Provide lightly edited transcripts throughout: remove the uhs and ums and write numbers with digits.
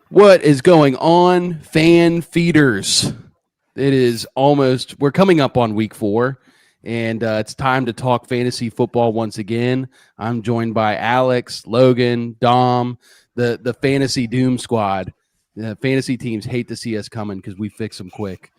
What is going on, fan feeders? We're coming up on week 4, and it's time to talk fantasy football once again. I'm joined by Alex, Logan, Dom, the fantasy doom squad. The fantasy teams hate to see us coming because we fix them quick.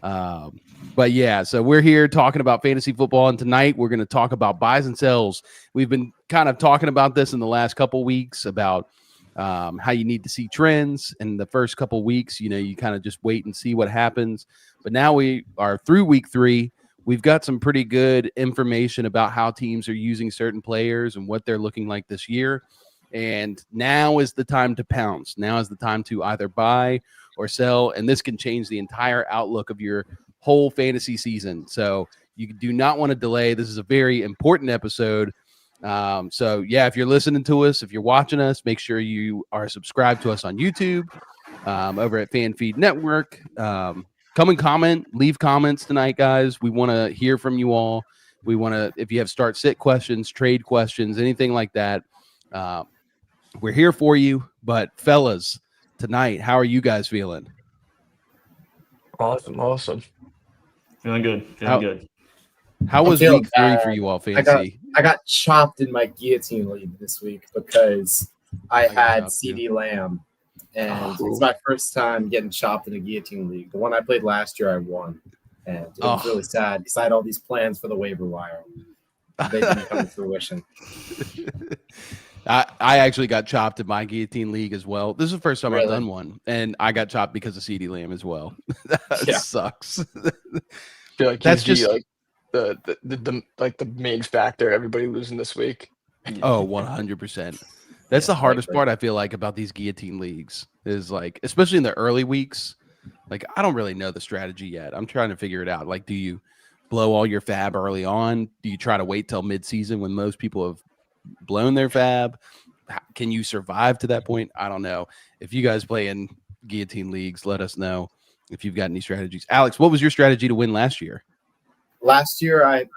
But yeah, so we're here talking about fantasy football, and tonight we're going to talk about buys and sells. We've been kind of talking about this in the last couple weeks about how you need to see trends. And the first couple weeks, you kind of just wait and see what happens. But now we are through week 3. We've got some pretty good information about how teams are using certain players and what they're looking like this year. And now is the time to pounce. Now is the time to either buy or sell, and this can change the entire outlook of your whole fantasy season. So you do not want to delay. This is a very important episode. So yeah, if you're listening to us, if you're watching us, make sure you are subscribed to us on YouTube, over at FanFeed Network. Come and comment, leave comments tonight, guys. We want to hear from you all. We want to, if you have start sit questions, trade questions, anything like that, we're here for you. But fellas, tonight, how are you guys feeling? Awesome. Feeling good. How was week 3 for you all, fancy? I got chopped in my guillotine league this week because I had CD Lamb, and it's my first time getting chopped in a guillotine league. The one I played last year, I won, and it was really sad because I had all these plans for the waiver wire. They didn't come to fruition. I actually got chopped in my guillotine league as well. This is the first time I've done one, and I got chopped because of CD Lamb as well. That sucks. I feel like that's just like the main factor. Everybody losing this week. Oh, 100%. That's the hardest part I feel like about these guillotine leagues is like, especially in the early weeks. Like, I don't really know the strategy yet. I'm trying to figure it out. Like, do you blow all your fab early on? Do you try to wait till mid-season when most people have blown their fab? Can you survive to that point? I don't know. If you guys play in guillotine leagues, let us know if you've got any strategies. Alex, what was your strategy to win last year? Last year, I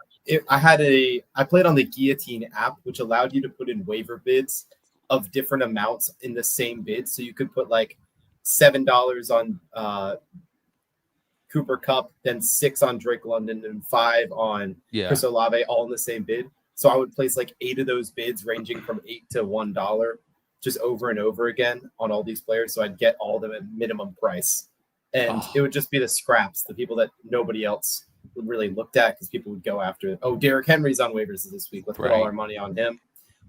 played on the Guillotine app, which allowed you to put in waiver bids of different amounts in the same bid. So you could put like $7 on Cooper Kupp, then 6 on Drake London, and 5 on Chris Olave, all in the same bid. So I would place like 8 of those bids ranging from $8 to $1 just over and over again on all these players. So I'd get all of them at minimum price. And it would just be the scraps, the people that nobody else would really looked at because people would go after, Derrick Henry's on waivers this week. Let's put all our money on him.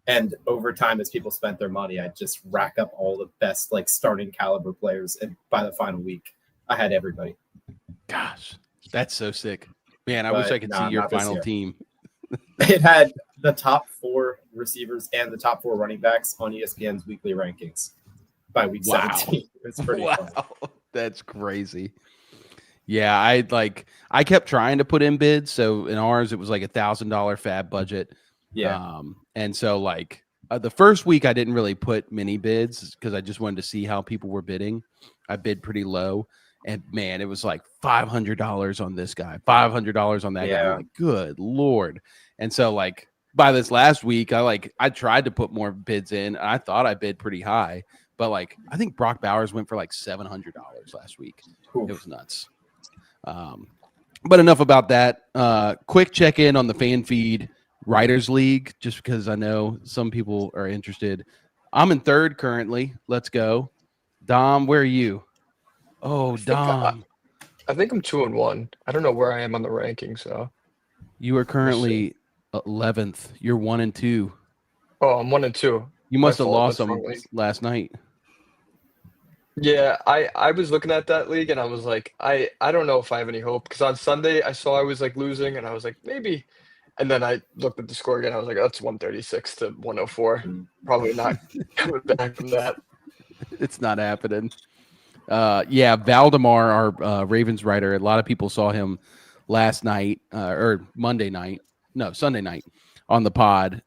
And over time, as people spent their money, I'd just rack up all the best like starting caliber players. And by the final week, I had everybody. Gosh, that's so sick. Man, I wish I could see your final team. It had the top 4 receivers and the top 4 running backs on ESPN's weekly rankings by week 17. It's pretty fun. That's crazy. Yeah, I kept trying to put in bids. So in ours, it was like $1,000 fab budget. Yeah. And so like the first week I didn't really put many bids because I just wanted to see how people were bidding. I bid pretty low. And man, it was like $500 on this guy, $500 on that guy. I'm like, good Lord. And so like by this last week, I tried to put more bids in. And I thought I bid pretty high, but like I think Brock Bowers went for like $700 last week. It was nuts. But enough about that. Quick check in on the fan feed Writers League, just because I know some people are interested. I'm in 3rd currently. Let's go. Dom, where are you? Oh, Dom. I think I'm 2-1. I don't know where I am on the rankings, so. You are currently 11th. You're 1-2. Oh, I'm 1-2. You must have lost them last night. Yeah, I was looking at that league and I was like, I don't know if I have any hope because on Sunday I saw I was like losing and I was like maybe, and then I looked at the score again. I was like, that's 136 to 104. Probably not coming back from that. It's not happening. Valdemar, our Ravens writer, a lot of people saw him last night or Sunday night on the pod.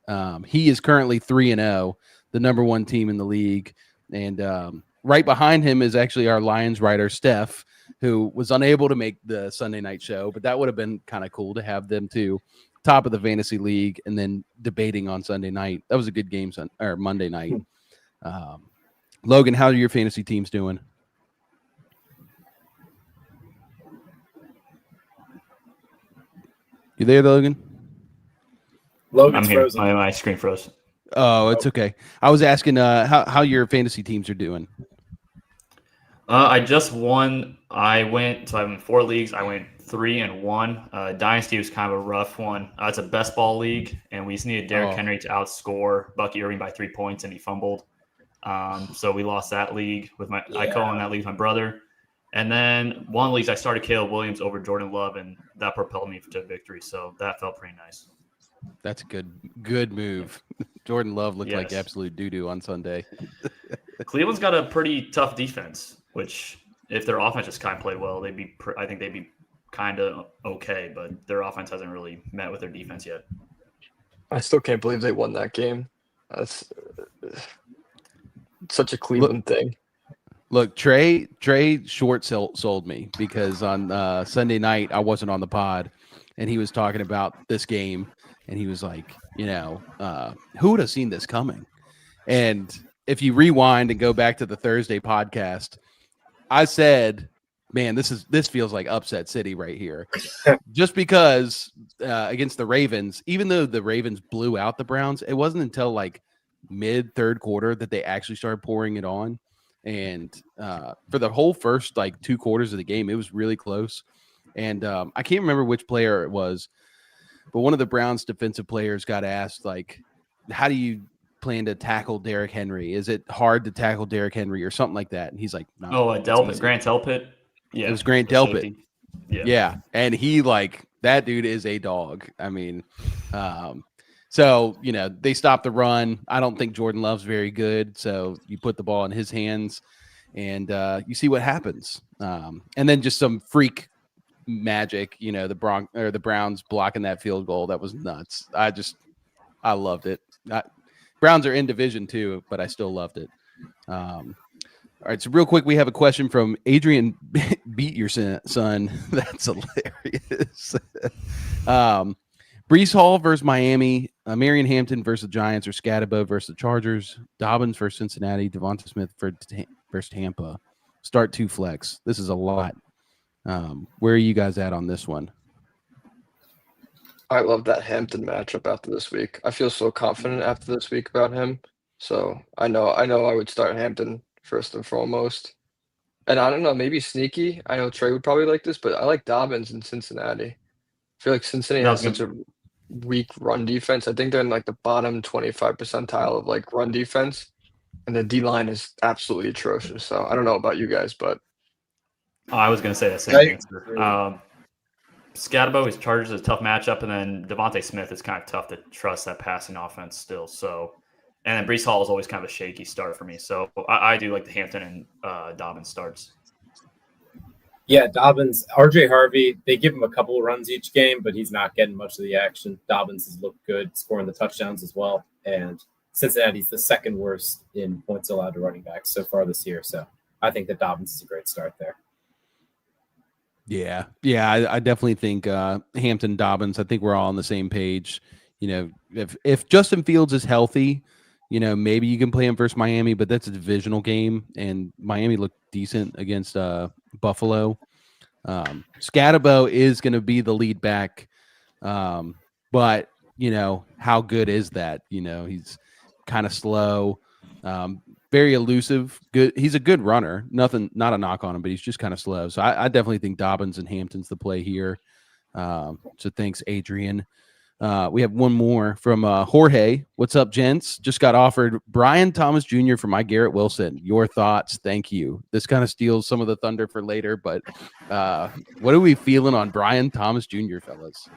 He is currently 3-0, the number 1 team in the league. And right behind him is actually our Lions writer, Steph, who was unable to make the Sunday night show, but that would have been kind of cool to have them too. Top of the fantasy league and then debating on Sunday night. That was a good game Monday night. Logan, how are your fantasy teams doing? You there, Logan? Logan's I'm here. frozen. My screen froze. Oh, it's okay. I was asking how your fantasy teams are doing. I just won. I'm in 4 leagues. I went 3-1. Dynasty was kind of a rough one. It's a best ball league, and we just needed Derrick Henry to outscore Bucky Irving by 3 points, and he fumbled. So we lost that league I co-own that league with my brother. And then one league I started Caleb Williams over Jordan Love, and that propelled me to victory. So that felt pretty nice. That's a good move. Jordan Love looked like Yes. absolute doo-doo on Sunday. Cleveland's got a pretty tough defense, which if their offense just kind of played well, I think they'd be kind of okay, but their offense hasn't really met with their defense yet. I still can't believe they won that game. That's such a Cleveland thing. Look, Trey short sold me because on Sunday night I wasn't on the pod, and he was talking about this game, and he was like, who would have seen this coming? And if you rewind and go back to the Thursday podcast, I said, man, this feels like upset city right here. Just because against the Ravens, even though the Ravens blew out the Browns, it wasn't until like mid third quarter that they actually started pouring it on. And for the whole first like 2 quarters of the game, it was really close. And I can't remember which player it was, but one of the Browns defensive players got asked, like, how do you plan to tackle Derrick Henry? Is it hard to tackle Derrick Henry or something like that? And he's like, no. Grant Delpit. Yeah, it was Grant Delpit. Yeah. And he that dude is a dog. I mean, so, they stopped the run. I don't think Jordan Love's very good. So you put the ball in his hands and you see what happens. And then just some freak magic, the Browns blocking that field goal. That was nuts. I loved it. Browns are in division too, but I still loved it. All right, so real quick, we have a question from Adrian. Beat your son. That's hilarious. Brees Hall versus Miami, Marion Hampton versus the Giants, or Scatabo versus the Chargers, Dobbins versus Cincinnati, Devonta Smith versus Tampa. Start 2 flex. This is a lot. Where are you guys at on this one? I love that Hampton matchup after this week. I feel so confident after this week about him. So I know I would start Hampton first and foremost. And I don't know, maybe sneaky. I know Trey would probably like this, but I like Dobbins in Cincinnati. I feel like Cincinnati has such a weak run defense. I think they're in like the bottom 25 percentile of like run defense. And the D line is absolutely atrocious. So I don't know about you guys, but I was going to say the same answer. Scatabo, his Chargers is a tough matchup, and then Devonta Smith is kind of tough to trust that passing offense still. So, and then Brees Hall is always kind of a shaky start for me. So I do like the Hampton and Dobbins starts. Yeah, Dobbins, RJ Harvey, they give him a couple of runs each game, but he's not getting much of the action. Dobbins has looked good, scoring the touchdowns as well. And Cincinnati's the second worst in points allowed to running backs so far this year. So I think that Dobbins is a great start there. Yeah, I definitely think Hampton, Dobbins. I think we're all on the same page. If Justin Fields is healthy, maybe you can play him versus Miami, but that's a divisional game, and Miami looked decent against Buffalo. Scatabo is going to be the lead back, but how good is that? He's kind of slow. Very elusive. Good. He's a good runner. Not a knock on him, but he's just kind of slow. So I definitely think Dobbins and Hampton's the play here. So thanks, Adrian. We have one more from Jorge. What's up, gents? Just got offered Brian Thomas Jr. for my Garrett Wilson. Your thoughts? Thank you. This kind of steals some of the thunder for later, but what are we feeling on Brian Thomas Jr., fellas?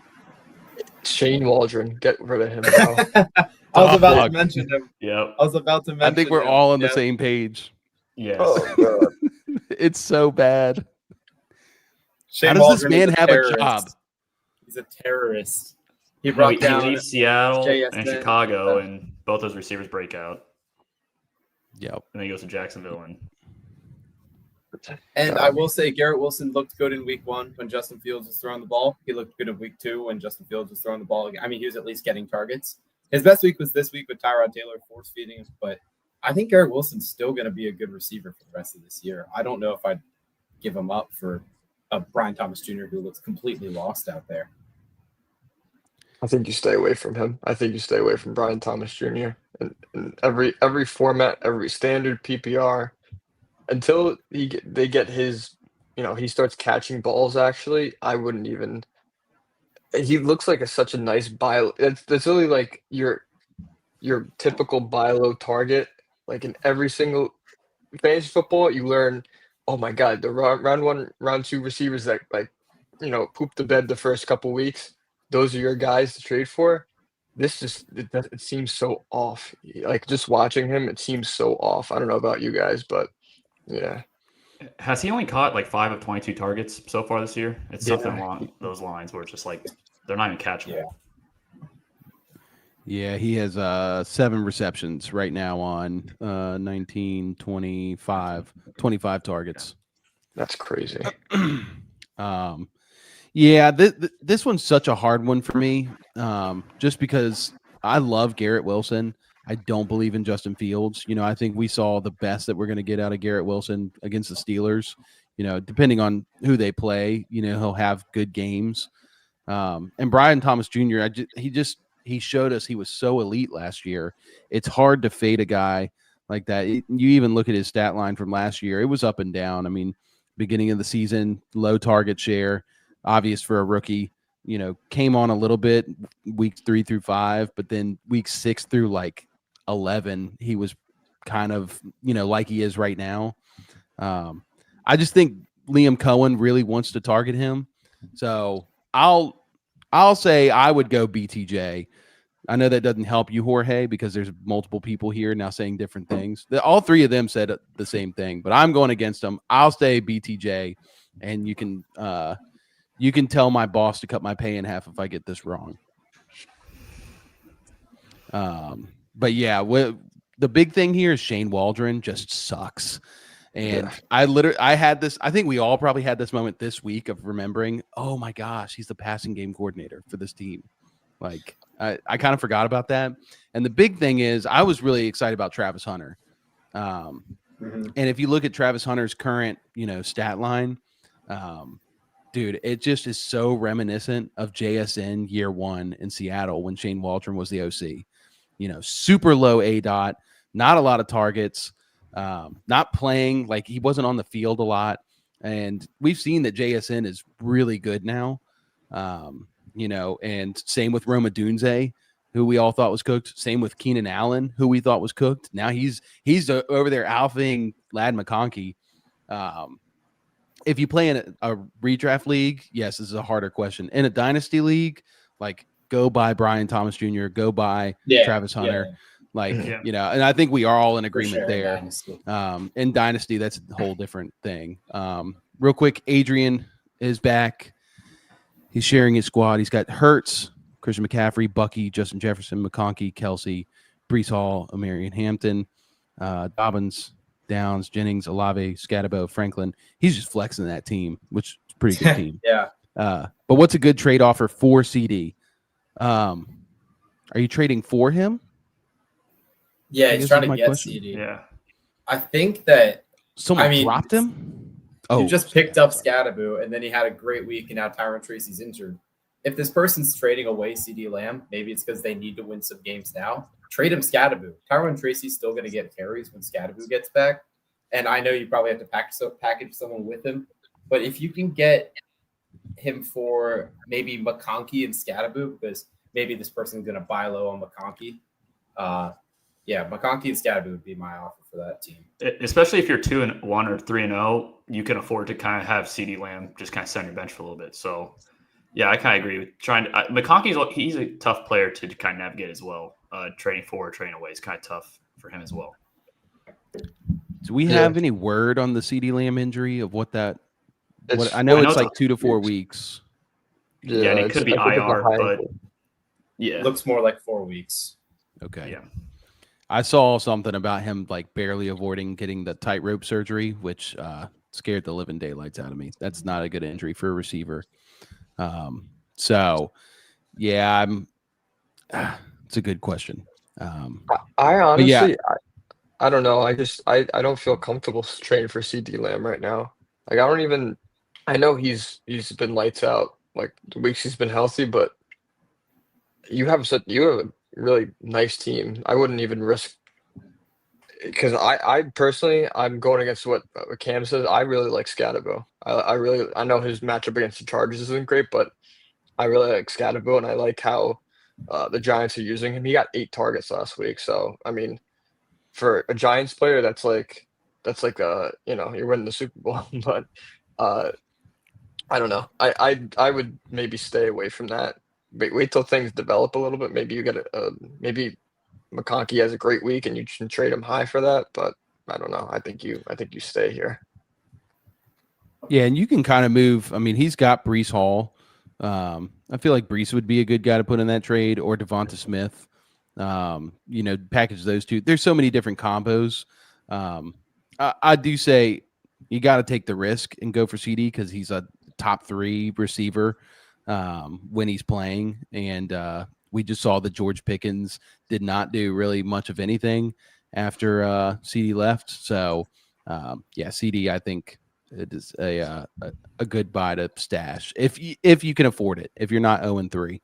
Shane Waldron, get rid of him now. I was about to mention him. Yep. I think we're all on the same page. Yes. Oh, God. It's so bad. Shane How does Waldron this man is have a job? He's a terrorist. He leaves Seattle and Chicago, and both those receivers break out. Yep. And then he goes to Jacksonville. And I will say Garrett Wilson looked good in week 1 when Justin Fields was throwing the ball. He looked good in week 2 when Justin Fields was throwing the ball. I mean, he was at least getting targets. His best week was this week with Tyrod Taylor force feeding him, but I think Garrett Wilson's still going to be a good receiver for the rest of this year. I don't know if I'd give him up for a Brian Thomas Jr. who looks completely lost out there. I think you stay away from him. I think you stay away from Brian Thomas Jr. in every format, every standard PPR until they get his, he starts catching balls. Actually, I wouldn't even. He looks like such a nice buy. That's really like your typical buy low target. Like in every single fantasy football, you learn, oh my God, the round one, round two receivers that poop the bed the first couple weeks. Those are your guys to trade for. This it seems so off. Like just watching him, it seems so off. I don't know about you guys, but yeah. Has he only caught like 5 of 22 targets so far this year? It's Yeah. something along those lines where it's just like they're not even catchable. Yeah, he has 7 receptions right now on 19, 25 targets. That's crazy. Yeah, this one's such a hard one for me, just because I love Garrett Wilson. I don't believe in Justin Fields. I think we saw the best that we're going to get out of Garrett Wilson against the Steelers. Depending on who they play, he'll have good games. And Brian Thomas Jr., he showed us he was so elite last year. It's hard to fade a guy like that. You even look at his stat line from last year. It was up and down. I mean, beginning of the season, low target share, obvious for a rookie, came on a little bit weeks 3 through 5, but then weeks 6 through like 11, he was kind of, like he is right now. I just think Liam Cohen really wants to target him. So I'll say I would go BTJ. I know that doesn't help you, Jorge, because there's multiple people here now saying different things. All 3 of them said the same thing, but I'm going against them. I'll stay BTJ, and you can tell my boss to cut my pay in half if I get this wrong. But yeah, the big thing here is Shane Waldron just sucks. And yeah. I had this, I think we all probably had this moment this week of remembering, oh my gosh, he's the passing game coordinator for this team. Like I kind of forgot about that. And the big thing is I was really excited about Travis Hunter. And if you look at Travis Hunter's current, stat line, dude, it just is so reminiscent of JSN year 1 in Seattle when Shane Waldron was the OC. Super low ADOT, not a lot of targets, not playing, like he wasn't on the field a lot. And we've seen that JSN is really good now, and same with Roma Dunze, who we all thought was cooked. Same with Keenan Allen, who we thought was cooked. Now he's over there alphaing Ladd McConkey. If you play in a redraft league, yes, this is a harder question. In a dynasty league, like go buy Brian Thomas Jr., go buy Travis Hunter. And I think we are all in agreement there. In dynasty, that's a whole different thing. Real quick, Adrian is back. He's sharing his squad. He's got Hurts, Christian McCaffrey, Bucky, Justin Jefferson, McConkey, Kelsey, Breece Hall, Amarian Hampton, Dobbins, Downs, Jennings, Olave, Scatabo, Franklin. He's just flexing that team, which is a pretty good team. But what's a good trade offer for CD? Are you trading for him? Yeah, he's trying to get question. CD. Yeah. I think that someone dropped him. You just picked up Scatabo, and then he had a great week, and now Tyron Tracy's injured. If this person's trading away CD Lamb, maybe it's because they need to win some games now. Trade him Scatabo. Tyron Tracy's still going to get carries when Scatabo gets back. And I know you probably have to package someone with him. But if you can get him for maybe McConkey and Scatabo, because maybe this person's going to buy low on McConkey. McConkey and Scatabo would be my offer for that team. Especially if you're 2-1 or 3-0, you can afford to kind of have CD Lamb just kind of sit on your bench for a little bit. So, yeah, I kind of agree with trying to. McConkey's he's a tough player to kind of navigate as well. Trading for, trading away is kind of tough for him as well. Do we have any word on the CD Lamb injury of what that? I know it's like 2 to 4 weeks. Yeah, and it could be IR, but it looks more like 4 weeks. Okay. Yeah. I saw something about him like barely avoiding getting the tightrope surgery, which scared the living daylights out of me. That's not a good injury for a receiver. It's a good question. I honestly, I don't know. I don't feel comfortable trading for CD Lamb right now. Like I know he's been lights out like the weeks he's been healthy, but you have a really nice team. I wouldn't even risk because I personally I'm going against what Cam says. I really like Scatabo. I know his matchup against the Chargers isn't great, but I really like Scatabo and I like how the Giants are using him. He got 8 targets last week, so I mean, for a Giants player, that's like you're winning the Super Bowl. But uh, I don't know. I would maybe stay away from that. Wait till things develop a little bit. Maybe you get maybe McConkey has a great week and you can trade him high for that. But I don't know. I think you stay here. Yeah, and you can kind of move. I mean, he's got Brees Hall. I feel like Brees would be a good guy to put in that trade, or Devonta Smith. Package those two. There's so many different combos. I do say you got to take the risk and go for CD because he's a top 3 receiver when he's playing. And we just saw that George Pickens did not do really much of anything after CD left. So, CD, I think it is a good buy to stash if you can afford it, if you're not 0-3.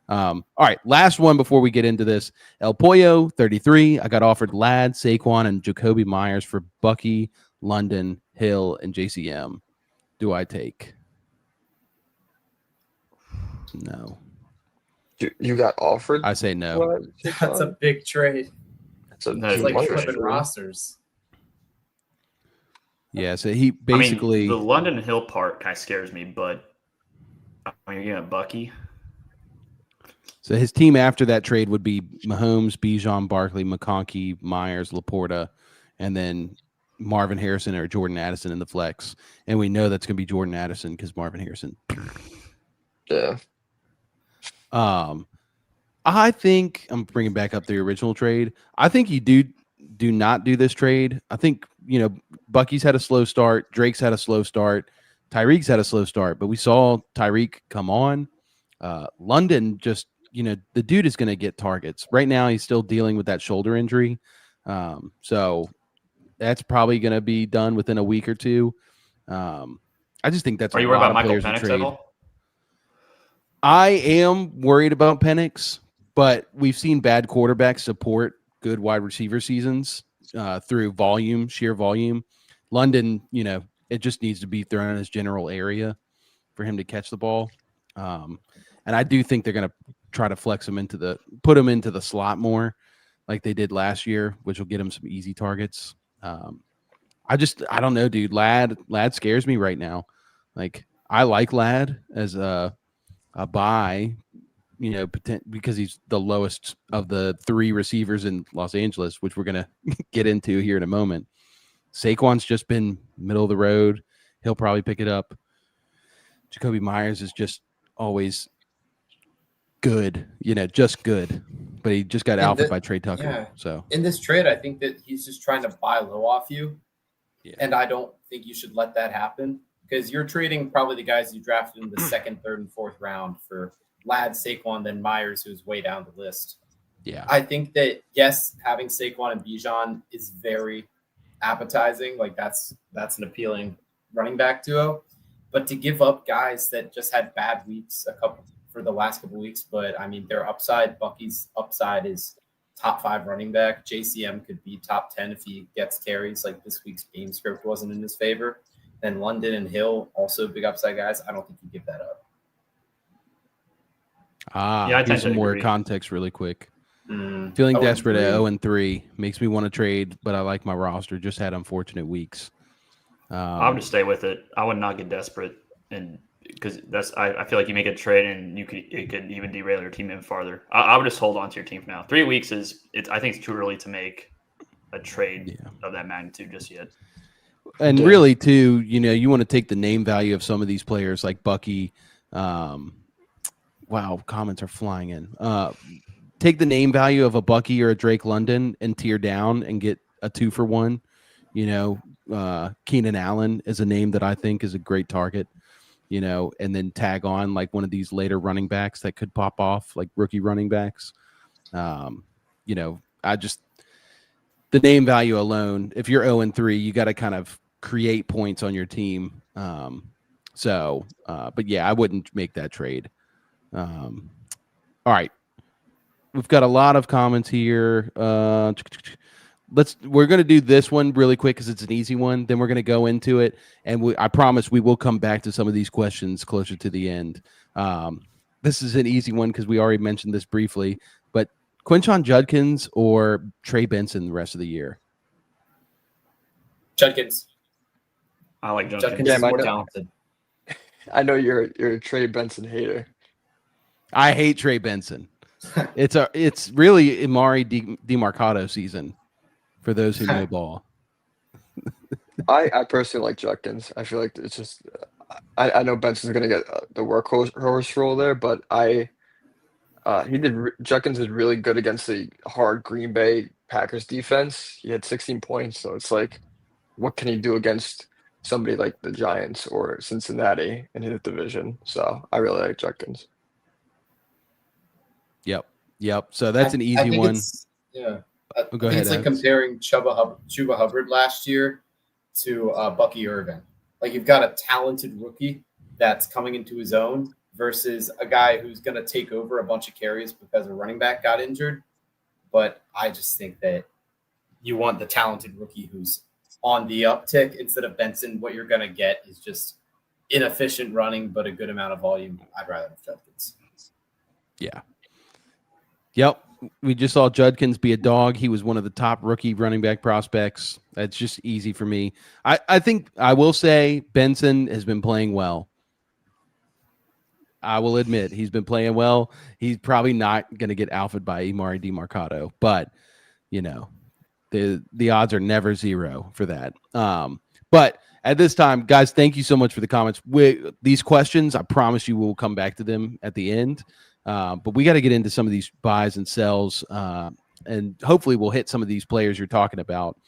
All right, last one before we get into this. El Pollo, 33. I got offered Ladd, Saquon, and Jacoby Myers for Bucky, London, Hill, and JCM. Do I take? No. You got offered? I say no. That's a big trade. It's like flipping rosters. Yeah, so he basically the London Hill part kind of scares me, but you're getting a Bucky. So his team after that trade would be Mahomes, Bijan, Barkley, McConkey, Myers, Laporta, and then Marvin Harrison or Jordan Addison in the flex. And we know that's going to be Jordan Addison because Marvin Harrison. Yeah. I think I'm bringing back up the original trade. I think you do not do this trade. I think, Bucky's had a slow start. Drake's had a slow start. Tyreek's had a slow start, but we saw Tyreek come on. London just, the dude is going to get targets. Right now, he's still dealing with that shoulder injury. So that's probably going to be done within a week or two. I just think that's Are you worried about Michael Penix at all? I am worried about Penix, but we've seen bad quarterbacks support good wide receiver seasons through sheer volume. London, it just needs to be thrown in his general area for him to catch the ball. And I do think they're going to try to put him into the slot more like they did last year, which will get him some easy targets. I don't know, dude. Ladd scares me right now. Like, I like Ladd as a buy, because he's the lowest of the 3 receivers in Los Angeles, which we're going to get into here in a moment. Saquon's just been middle of the road. He'll probably pick it up. Jacoby Myers is just always good, just good. But he just got alpha by Trey Tucker. Yeah. So in this trade, I think that he's just trying to buy low off you. Yeah. And I don't think you should let that happen because you're trading probably the guys you drafted in the 2nd, 3rd, and 4th round for Ladd, Saquon, then Myers, who's way down the list. Yeah. I think that, yes, having Saquon and Bijan is very appetizing. Like that's an appealing running back duo. But to give up guys that just had bad weeks for the last couple weeks, but I mean their upside, Bucky's upside is top 5 running back. JCM could be top 10 if he gets carries. Like this week's game script wasn't in his favor. Then London and Hill, also big upside guys. I don't think you give that up. Here's some more context really quick. Feeling desperate at 0-3 makes me want to trade, but I like my roster. Just had unfortunate weeks. I would just stay with it. I would not get desperate, and because I feel like you make a trade and it could even derail your team even farther. I would just hold on to your team for now. 3 weeks I think it's too early to make a trade of that magnitude just yet. And really, too, you want to take the name value of some of these players like Bucky. Wow, comments are flying in. Take the name value of a Bucky or a Drake London and tier down and get a 2-for-1. Keenan Allen is a name that I think is a great target, and then tag on like one of these later running backs that could pop off, like rookie running backs. That's the name value alone, if you're 0-3, you got to kind of create points on your team. But yeah, I wouldn't make that trade. All right. We've got a lot of comments here. We're going to do this one really quick because it's an easy one. Then we're going to go into it. And I promise we will come back to some of these questions closer to the end. This is an easy one because we already mentioned this briefly, but Quinshon Judkins or Trey Benson the rest of the year? Judkins. I like Judkins Judkins. Yeah, is more talented. I know you're a Trey Benson hater. I hate Trey Benson. It's really Imari DeMarcado season for those who know ball. I personally like Judkins. I feel like it's just I know Benson's gonna get the workhorse role there, but Judkins is really good against the hard Green Bay Packers defense. He had 16 points, so it's like, what can he do against somebody like the Giants or Cincinnati in his division? So I really like Judkins. Yep. So that's an easy one. Yeah. Go ahead. It's like comparing Chuba Hubbard last year to Bucky Irvin. Like, you've got a talented rookie that's coming into his own versus a guy who's going to take over a bunch of carries because a running back got injured. But I just think that you want the talented rookie who's on the uptick instead of Benson. What you're going to get is just inefficient running, but a good amount of volume. I'd rather have Judkins. Yeah. Yep. We just saw Judkins be a dog. He was one of the top rookie running back prospects. That's just easy for me. I think I will say Benson has been playing well. I will admit he's been playing well. He's probably not going to get alphaed by Imari DeMarcado, but the odds are never zero for that. But at this time, guys, thank you so much for the comments. These questions, I promise you we'll come back to them at the end. But we got to get into some of these buys and sells, and hopefully we'll hit some of these players you're talking about.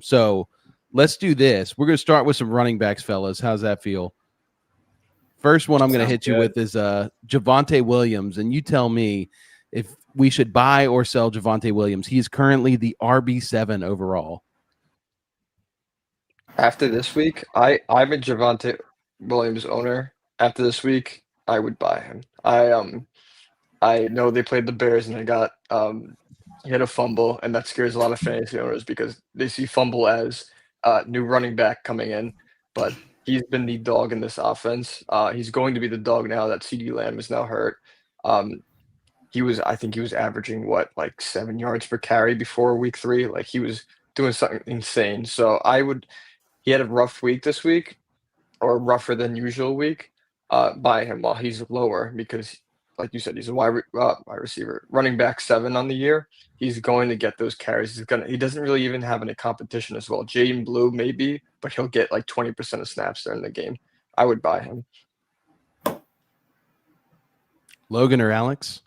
So let's do this. We're going to start with some running backs, fellas. How's that feel? First one I'm going to hit you with is Javonte Williams, and you tell me if we should buy or sell Javonte Williams. He is currently the RB7 overall. After this week, I'm a Javonte Williams owner. After this week, I would buy him. I know they played the Bears and they got he had a fumble, and that scares a lot of fantasy owners because they see fumble as new running back coming in, but he's been the dog in this offense. He's going to be the dog now that CeeDee Lamb is now hurt. I think he was averaging like 7 yards per carry before week 3. Like, he was doing something insane. So he had a rough week this week, or rougher than usual week. Buy him while he's lower because, like you said, he's a wide receiver, running back 7 on the year. He's going to get those carries. He doesn't really even have any competition as well. Jaden Blue maybe, but he'll get like 20% of snaps during the game. I would buy him. Logan or Alex?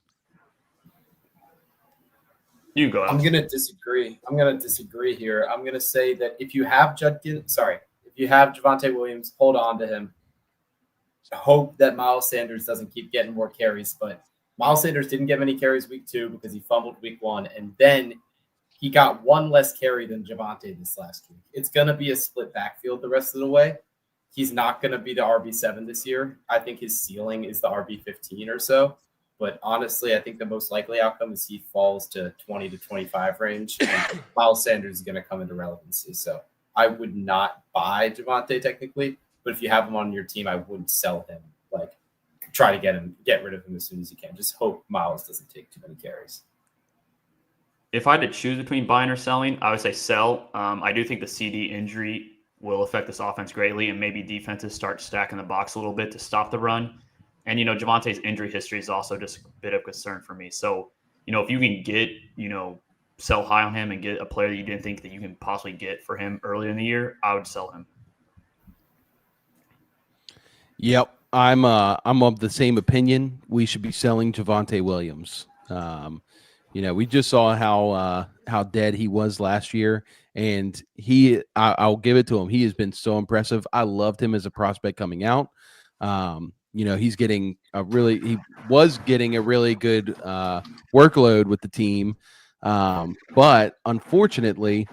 You go. I'm going to disagree. Here. I'm going to say that if you have Javonte Williams, hold on to him. Hope that Miles Sanders doesn't keep getting more carries, but Miles Sanders didn't get many carries week 2 because he fumbled week 1, and then he got 1 less carry than Javonte this last week. It's going to be a split backfield the rest of the way. He's not going to be the RB7 this year. I think his ceiling is the RB15 or so, but honestly, I think the most likely outcome is he falls to 20 to 25 range, and Miles Sanders is going to come into relevancy. So I would not buy Javonte technically, but if you have him on your team, I wouldn't sell him. Like, try to get rid of him as soon as you can. Just hope Miles doesn't take too many carries. If I had to choose between buying or selling, I would say sell. I do think the CD injury will affect this offense greatly, and maybe defenses start stacking the box a little bit to stop the run. And, Javonte's injury history is also just a bit of concern for me. So, if you can get, sell high on him and get a player that you didn't think that you can possibly get for him earlier in the year, I would sell him. Yep, I'm of the same opinion. We should be selling Javonte Williams. We just saw how dead he was last year, and I'll give it to him. He has been so impressive. I loved him as a prospect coming out. He's getting he was getting a really good workload with the team. But unfortunately,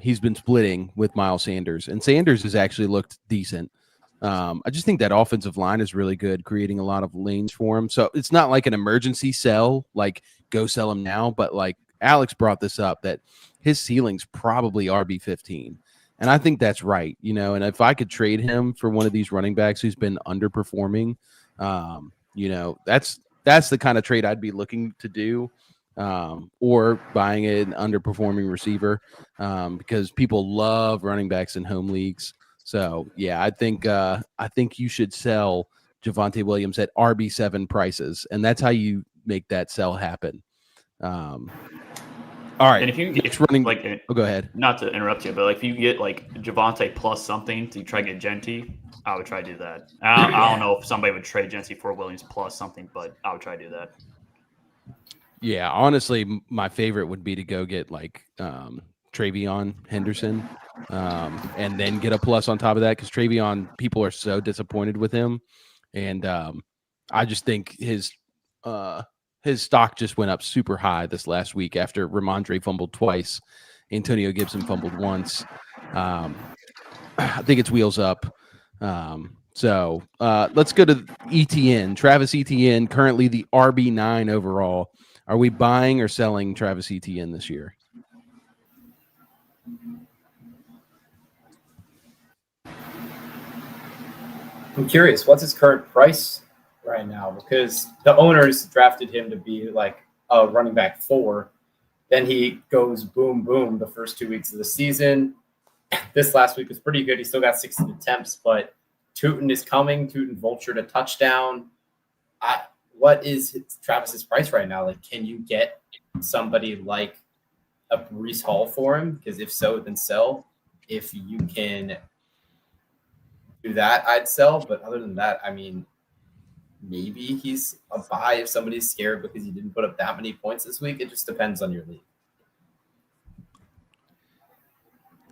he's been splitting with Miles Sanders, and Sanders has actually looked decent. I just think that offensive line is really good, creating a lot of lanes for him. So it's not like an emergency sell, like go sell him now, but like Alex brought this up that his ceiling's probably RB15. And I think that's right, and if I could trade him for one of these running backs who's been underperforming, that's the kind of trade I'd be looking to do, or buying an underperforming receiver, because people love running backs in home leagues. So yeah, I think you should sell Javonte Williams at RB7 prices, and that's how you make that sell happen. All right, And if you can next get running, go ahead. Not to interrupt you, but like if you get like Javonte plus something to try to get Genty, I would try to do that. I don't know if somebody would trade Genty for Williams plus something, but I would try to do that. Yeah, honestly, my favorite would be to go get like Travion Henderson, and then get a plus on top of that, because Travion, people are so disappointed with him, and I just think his stock just went up super high this last week after Ramondre fumbled twice, Antonio Gibson fumbled once. I think it's wheels up. So let's go to ETN. Travis Etienne, currently the RB9 overall. Are we buying or selling Travis Etienne this year? I'm curious, what's his current price right now? Because the owners drafted him to be like a running back 4. Then he goes boom, boom the first 2 weeks of the season. This last week was pretty good. He still got 16 attempts, but Tootin is coming. Tootin vultured a touchdown. What is Travis's price right now? Like, can you get somebody like a Breece Hall for him? Because if so, then sell. If you can do that, I'd sell. But other than that, I mean, maybe he's a buy if somebody's scared because he didn't put up that many points this week. It just depends on your league.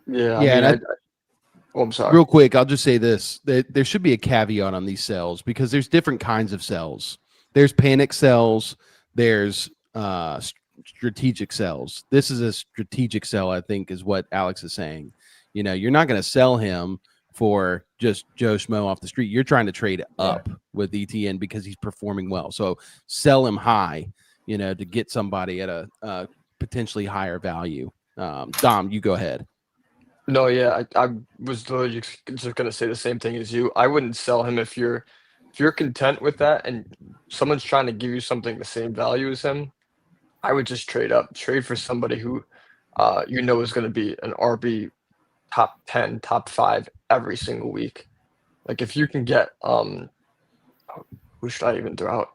Yeah. I'm sorry. Real quick, I'll just say this. There should be a caveat on these sells, because there's different kinds of sells. There's panic sells. There's strategic sells. This is a strategic sell, I think, is what Alex is saying. You're not going to sell him for just Joe Schmo off the street. You're trying to trade up with ETN because he's performing well. So sell him high, to get somebody at a potentially higher value. Dom, you go ahead. No, yeah, I was literally just gonna say the same thing as you. I wouldn't sell him if you're content with that and someone's trying to give you something the same value as him. I would just trade up, trade for somebody who is going to be an RB top 10, top 5 every single week. Like if you can get who should I even throw out?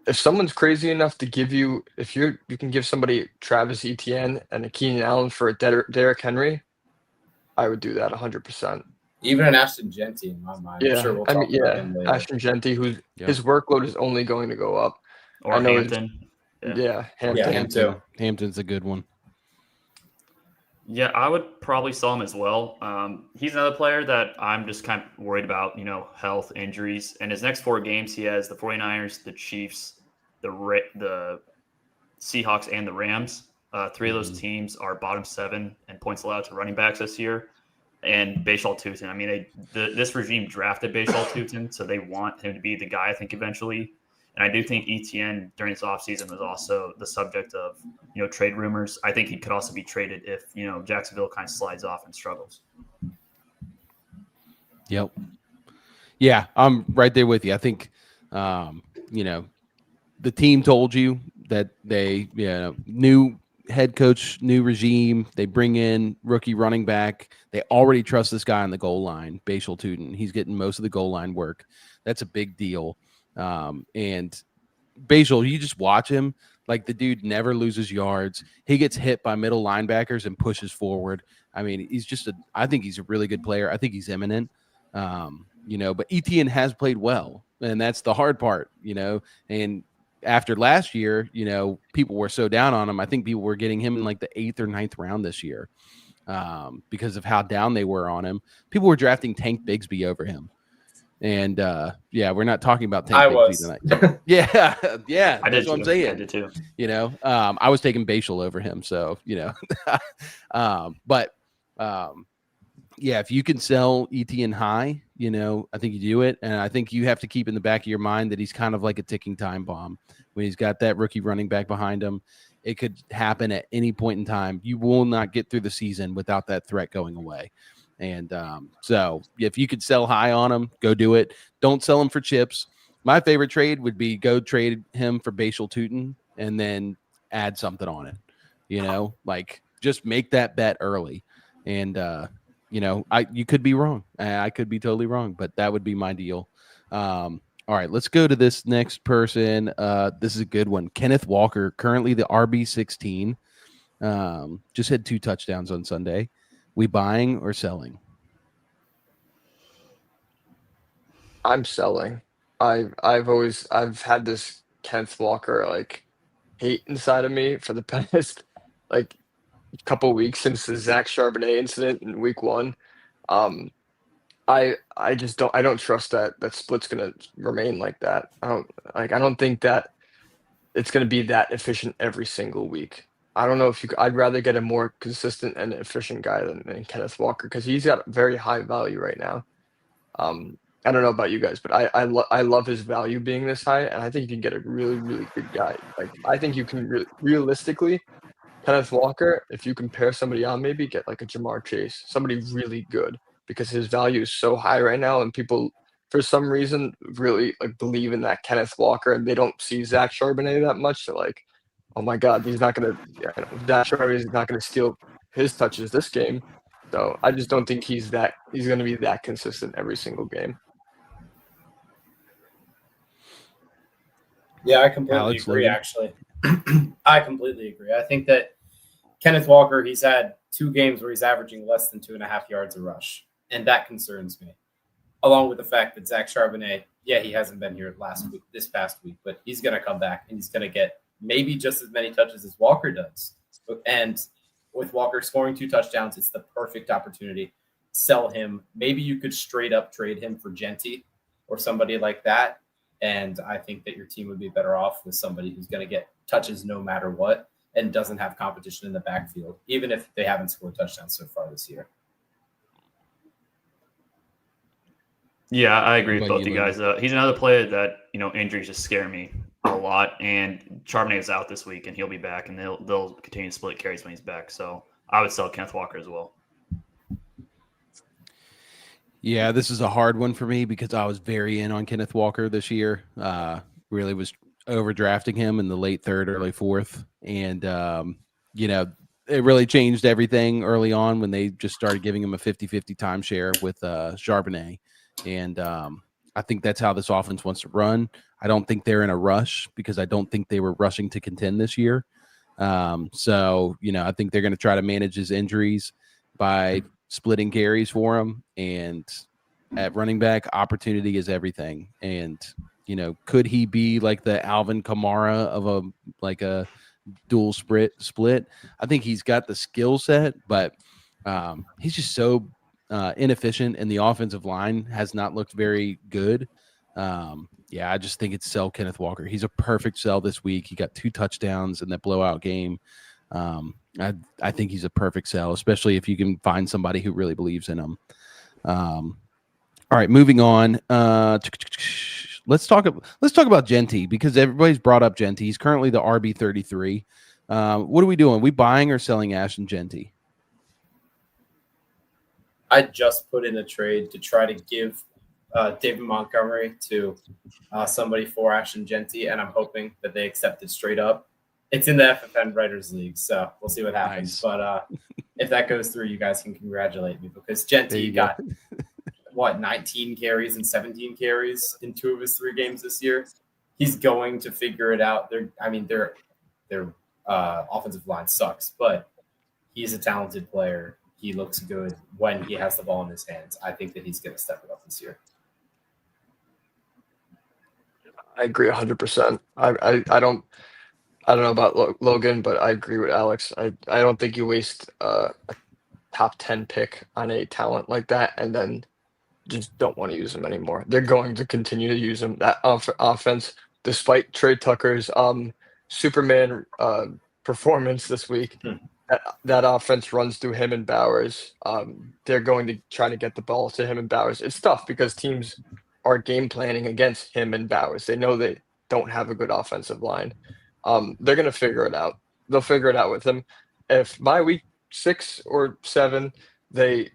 If someone's crazy enough to give you, if you can give somebody Travis Etienne and a Keenan Allen for a Derrick Henry, I would do that 100%. Even an Ashton Genty in my mind. Yeah, I'm sure we'll talk about him later. Ashton Genty, who's his workload is only going to go up. Or Hampton. Yeah, Hampton. Yeah, him too. Hampton's a good one. Yeah, I would probably sell him as well. He's another player that I'm just kind of worried about, health, injuries. And his next 4 games, he has the 49ers, the Chiefs, the Seahawks, and the Rams. 3 of those teams are bottom 7 in points allowed to running backs this year. And Bashal Tutin, I mean, this regime drafted Bashal Tutin, so they want him to be the guy, I think, eventually. And I do think ETN during this offseason was also the subject of, trade rumors. I think he could also be traded if, Jacksonville kind of slides off and struggles. Yep. Yeah, I'm right there with you. I think, the team told you that they, new head coach, new regime. They bring in rookie running back. They already trust this guy on the goal line, Bashal Tutin. He's getting most of the goal line work. That's a big deal. And Bashal, you just watch him. Like, the dude never loses yards. He gets hit by middle linebackers and pushes forward. I mean, I think he's a really good player. I think he's imminent. But Etienne has played well, and that's the hard part, and after last year, people were so down on him. I think people were getting him in like the 8th or 9th round this year, because of how down they were on him. People were drafting Tank Bigsby over him. And yeah, we're not talking about Tank I Bigsby was. tonight. Yeah, yeah, I that's did what I'm too. saying. I did too. You know, I was taking Bashal over him, so but yeah, if you can sell ETN high, I think you do it, and I think you have to keep in the back of your mind that he's kind of like a ticking time bomb. When he's got that rookie running back behind him, it could happen at any point in time. You will not get through the season without that threat going away. And so if you could sell high on him, go do it. Don't sell him for chips. My favorite trade would be go trade him for Bashal Tutin and then add something on it. Like just make that bet early. And you could be wrong. I could be totally wrong, but that would be my deal. All right, let's go to this next person. This is a good one. Kenneth Walker, currently the RB16. Just had 2 touchdowns on Sunday. We buying or selling? I'm selling. I've had this Kenneth Walker like hate inside of me for the past like couple weeks since the Zach Charbonnet incident in week 1. I just don't trust that split's gonna remain like that. I don't think that it's gonna be that efficient every single week. I don't know if I'd rather get a more consistent and efficient guy than Kenneth Walker because he's got very high value right now. I don't know about you guys, but I love his value being this high, and I think you can get a really, really good guy. Like I think you can realistically Kenneth Walker, if you compare somebody on, maybe get like a Jamar Chase, somebody really good, because his value is so high right now, and people, for some reason, really like believe in that Kenneth Walker, and they don't see Zach Charbonnet that much. They're like, oh my God, he's not gonna, Zach Charbonnet is not gonna steal his touches this game. So I just don't think he's gonna be that consistent every single game. Yeah, I completely Alex, agree, Logan? actually. I completely agree. I think that Kenneth Walker, he's had 2 games where he's averaging less than 2.5 yards a rush, and that concerns me. Along with the fact that Zach Charbonnet, yeah, he hasn't been here this past week, but he's going to come back and he's going to get maybe just as many touches as Walker does. And with Walker scoring 2 touchdowns, it's the perfect opportunity. Sell him. Maybe you could straight up trade him for Genty or somebody like that. And I think that your team would be better off with somebody who's going to get touches no matter what and doesn't have competition in the backfield, even if they haven't scored touchdowns so far this year. Yeah, I agree with both you guys. He's another player that, injuries just scare me a lot. And Charbonnet is out this week, and he'll be back, and they'll continue to split carries when he's back. So I would sell Kenneth Walker as well. Yeah, this is a hard one for me because I was very in on Kenneth Walker this year. Really was overdrafting him in the late 3rd, early 4th. And, it really changed everything early on when they just started giving him a 50-50 timeshare with Charbonnet. And I think that's how this offense wants to run. I don't think they're in a rush because I don't think they were rushing to contend this year. So, I think they're going to try to manage his injuries by splitting carries for him. And at running back, opportunity is everything. And, could he be like the Alvin Kamara of a dual split? I think he's got the skill set, but he's just so inefficient, and the offensive line has not looked very good. Yeah, I just think it's sell Kenneth Walker. He's a perfect sell this week. He got 2 touchdowns in that blowout game. I think he's a perfect sell, especially if you can find somebody who really believes in him. All right, moving on. Let's talk about Genty because everybody's brought up Genty. He's currently the RB33. What are we doing? We buying or selling Ashton Genty? I just put in a trade to try to give David Montgomery to somebody for Ashton Genty, and I'm hoping that they accept it straight up. It's in the FFN Writers League, so we'll see what happens. Nice. But if that goes through, you guys can congratulate me because Genty got 19 carries and 17 carries in 2 of his 3 games this year. He's going to figure it out. Their offensive line sucks, but he's a talented player. He looks good when he has the ball in his hands. I think that he's going to step it up this year. I agree 100%. I don't know about Logan, but I agree with Alex. I don't think you waste a top 10 pick on a talent like that and then just don't want to use him anymore. They're going to continue to use him. That offense, despite Trey Tucker's Superman performance this week, that offense runs through him and Bowers. They're going to try to get the ball to him and Bowers. It's tough because teams are game planning against him and Bowers. They know they don't have a good offensive line. They're going to figure it out. They'll figure it out with him. If by week 6 or 7 they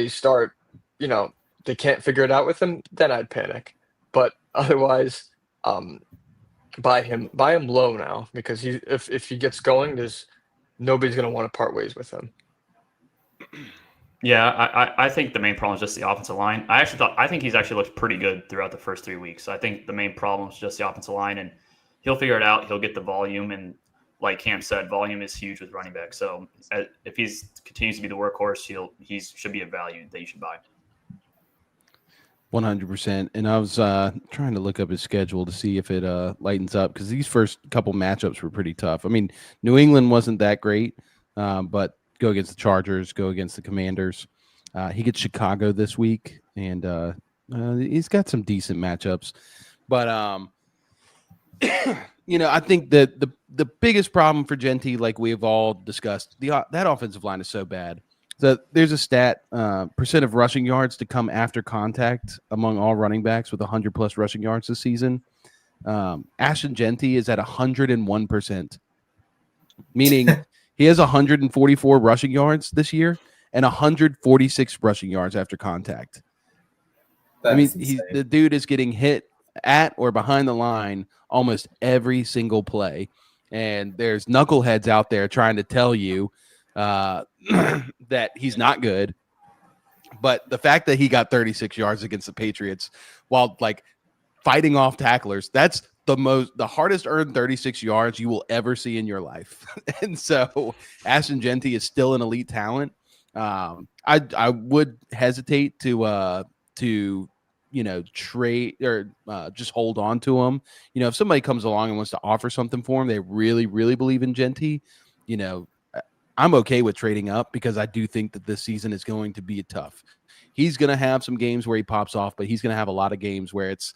start, they can't figure it out with him, then I'd panic. But otherwise, buy him low now, because if he gets going, there's nobody's going to want to part ways with him. Yeah, I think the main problem is just the offensive line. I think he's actually looked pretty good throughout the first 3 weeks. I think the main problem is just the offensive line, and he'll figure it out. He'll get the volume, and like Cam said, volume is huge with running back. So if he continues to be the workhorse, he should be a value that you should buy. 100%. And I was trying to look up his schedule to see if it lightens up, because these first couple matchups were pretty tough. I mean, New England wasn't that great, but go against the Chargers, go against the Commanders. He gets Chicago this week, and he's got some decent matchups. But I think that the biggest problem for Genty, like we've all discussed, that offensive line is so bad. So there's a stat, percent of rushing yards to come after contact among all running backs with 100-plus rushing yards this season. Ashton Genty is at 101%, meaning he has 144 rushing yards this year and 146 rushing yards after contact. The dude is getting hit at or behind the line almost every single play. And there's knuckleheads out there trying to tell you that he's not good. But the fact that he got 36 yards against the Patriots while like fighting off tacklers, that's the hardest earned 36 yards you will ever see in your life. And so Ashton Genty is still an elite talent. I would hesitate to trade or just hold on to him. If somebody comes along and wants to offer something for him, they really, really believe in Genty, I'm okay with trading up, because I do think that this season is going to be tough. He's going to have some games where he pops off, but he's going to have a lot of games where it's,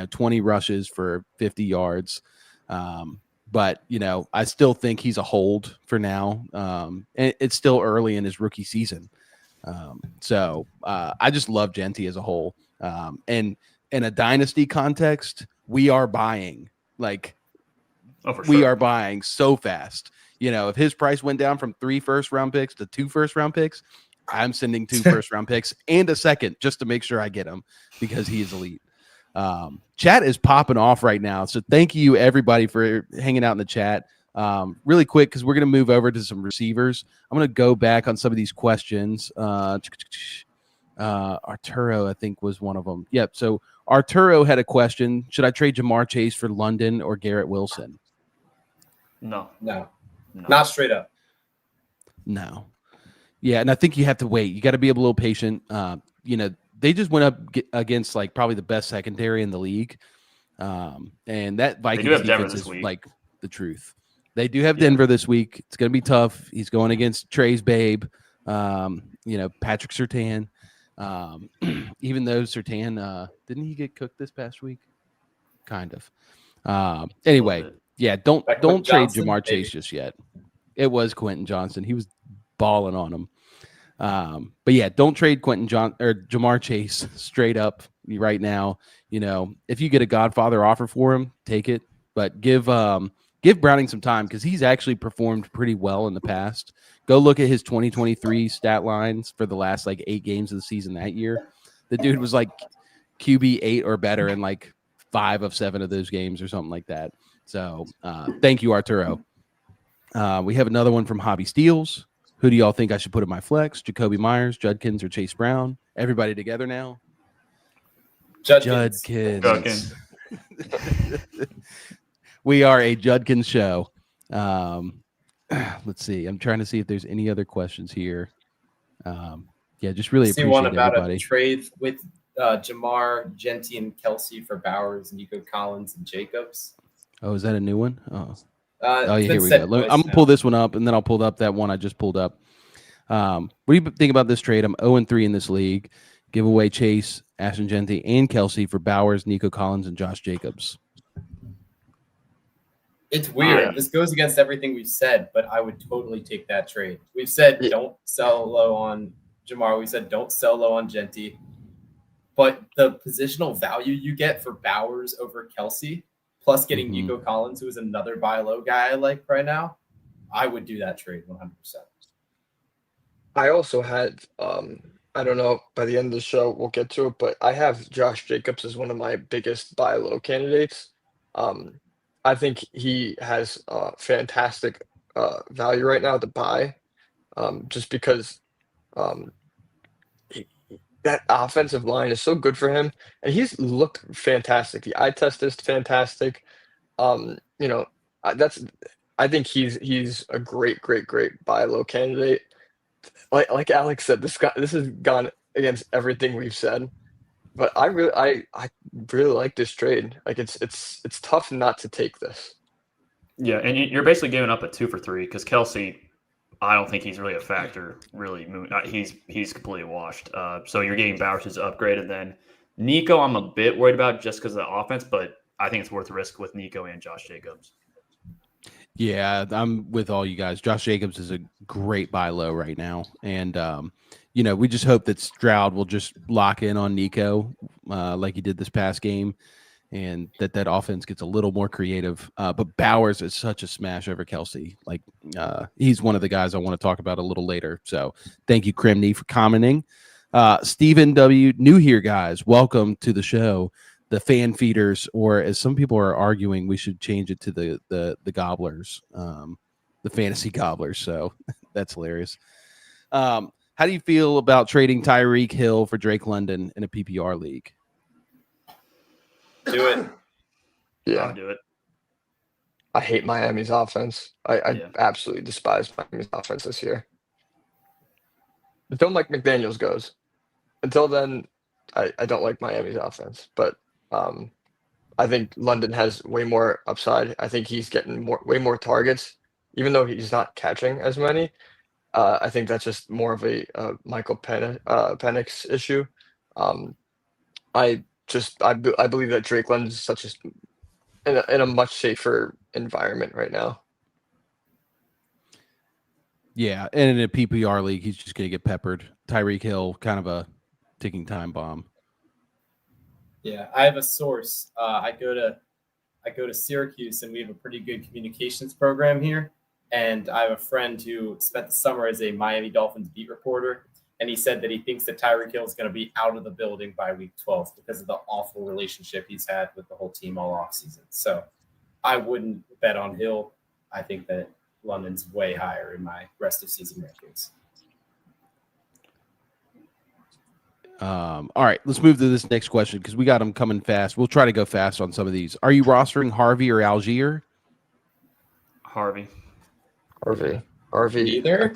20 rushes for 50 yards. But, I still think he's a hold for now. And it's still early in his rookie season. So I just love Genty as a whole. And in a dynasty context, we are buying we are buying so fast. If his price went down from 3 first-round picks to 2 first-round picks, I'm sending 2 first-round picks and a second just to make sure I get him, because he is elite. Chat is popping off right now. So thank you, everybody, for hanging out in the chat. Really quick, because we're going to move over to some receivers. I'm going to go back on some of these questions. Arturo, I think, was one of them. Yep. So Arturo had a question. Should I trade Jamar Chase for London or Garrett Wilson? No. Not straight up. No. Yeah, and I think you have to wait. You got to be a little patient. They just went up against probably the best secondary in the league. And that Vikings defense is like the truth. They do have Denver this week. It's going to be tough. He's going against Trey's babe, Patrick Surtain. Even though Surtain, didn't he get cooked this past week? Kind of. Anyway, yeah, don't trade Jamar Chase just yet. It was Quentin Johnson. He was balling on him. But yeah, don't trade Jamar Chase straight up right now. If you get a Godfather offer for him, take it. But give Browning some time, because he's actually performed pretty well in the past. Go look at his 2023 stat lines for the last 8 games of the season that year. The dude was QB 8 or better in 5 of 7 of those games or something like that. So thank you, Arturo. We have another one from Hobby Steels. Who do y'all think I should put in my flex? Jacoby Myers, Judkins, or Chase Brown? Everybody together now? Judkins. We are a Judkins show. Let's see. I'm trying to see if there's any other questions here. Just really appreciate one about everybody. A trade with Jamar, Genty, and Kelsey for Bowers, Nico Collins, and Jacobs. Oh, is that a new one? Here we go. I'm going to pull this one up, and then I'll pull up that one I just pulled up. What do you think about this trade? I'm 0-3 in this league. Give away Chase, Ashton Genty, and Kelsey for Bowers, Nico Collins, and Josh Jacobs. It's weird. This goes against everything we've said, but I would totally take that trade. We've said don't sell low on Jamar. We said don't sell low on Genty. But the positional value you get for Bowers over Kelsey, plus getting Nico Collins, who is another buy low guy I like right now, I would do that trade 100%. I also had, I don't know, by the end of the show, we'll get to it, but I have Josh Jacobs as one of my biggest buy low candidates. I think he has fantastic value right now to buy, just because that offensive line is so good for him, and he's looked fantastic. The eye test is fantastic. You know, I think he's a great buy low candidate. Like Alex said, this has gone against everything we've said, but I really like this trade. Like it's tough not to take this. Yeah, and you're basically giving up a 2 for 3 because Kelsey, I don't think he's really a factor. Really, he's completely washed. So you're getting Bowers' upgrade, and then Nico, I'm a bit worried about just because of the offense, but I think it's worth the risk with Nico and Josh Jacobs. Yeah, I'm with all you guys. Josh Jacobs is a great buy low right now. And, we just hope that Stroud will just lock in on Nico like he did this past game, and that offense gets a little more creative. But Bowers is such a smash over Kelsey. Like, he's one of the guys I want to talk about a little later. So thank you, Crimney, for commenting. Stephen W., new here, guys. Welcome to the show. The fan feeders, or as some people are arguing, we should change it to the gobblers, the fantasy gobblers. So that's hilarious. How do you feel about trading Tyreek Hill for Drake London in a PPR league? Do it. Yeah, I'll do it. I hate Miami's offense. I absolutely despise Miami's offense this year. Until Mike McDaniels goes. Until then, I don't like Miami's offense, but I think London has way more upside. I think he's getting way more targets, even though he's not catching as many. I think that's just more of a Michael Penix issue. I believe that Drake London is in a much safer environment right now. Yeah, and in a PPR league, he's just going to get peppered. Tyreek Hill, kind of a ticking time bomb. Yeah, I have a source. I go to Syracuse, and we have a pretty good communications program here. And I have a friend who spent the summer as a Miami Dolphins beat reporter, and he said that he thinks that Tyreek Hill is going to be out of the building by week 12 because of the awful relationship he's had with the whole team all offseason. So I wouldn't bet on Hill. I think that London's way higher in my rest of season rankings. All right, let's move to this next question because we got them coming fast. We'll try to go fast on some of these. Are you rostering Harvey or Algier? Harvey. Either?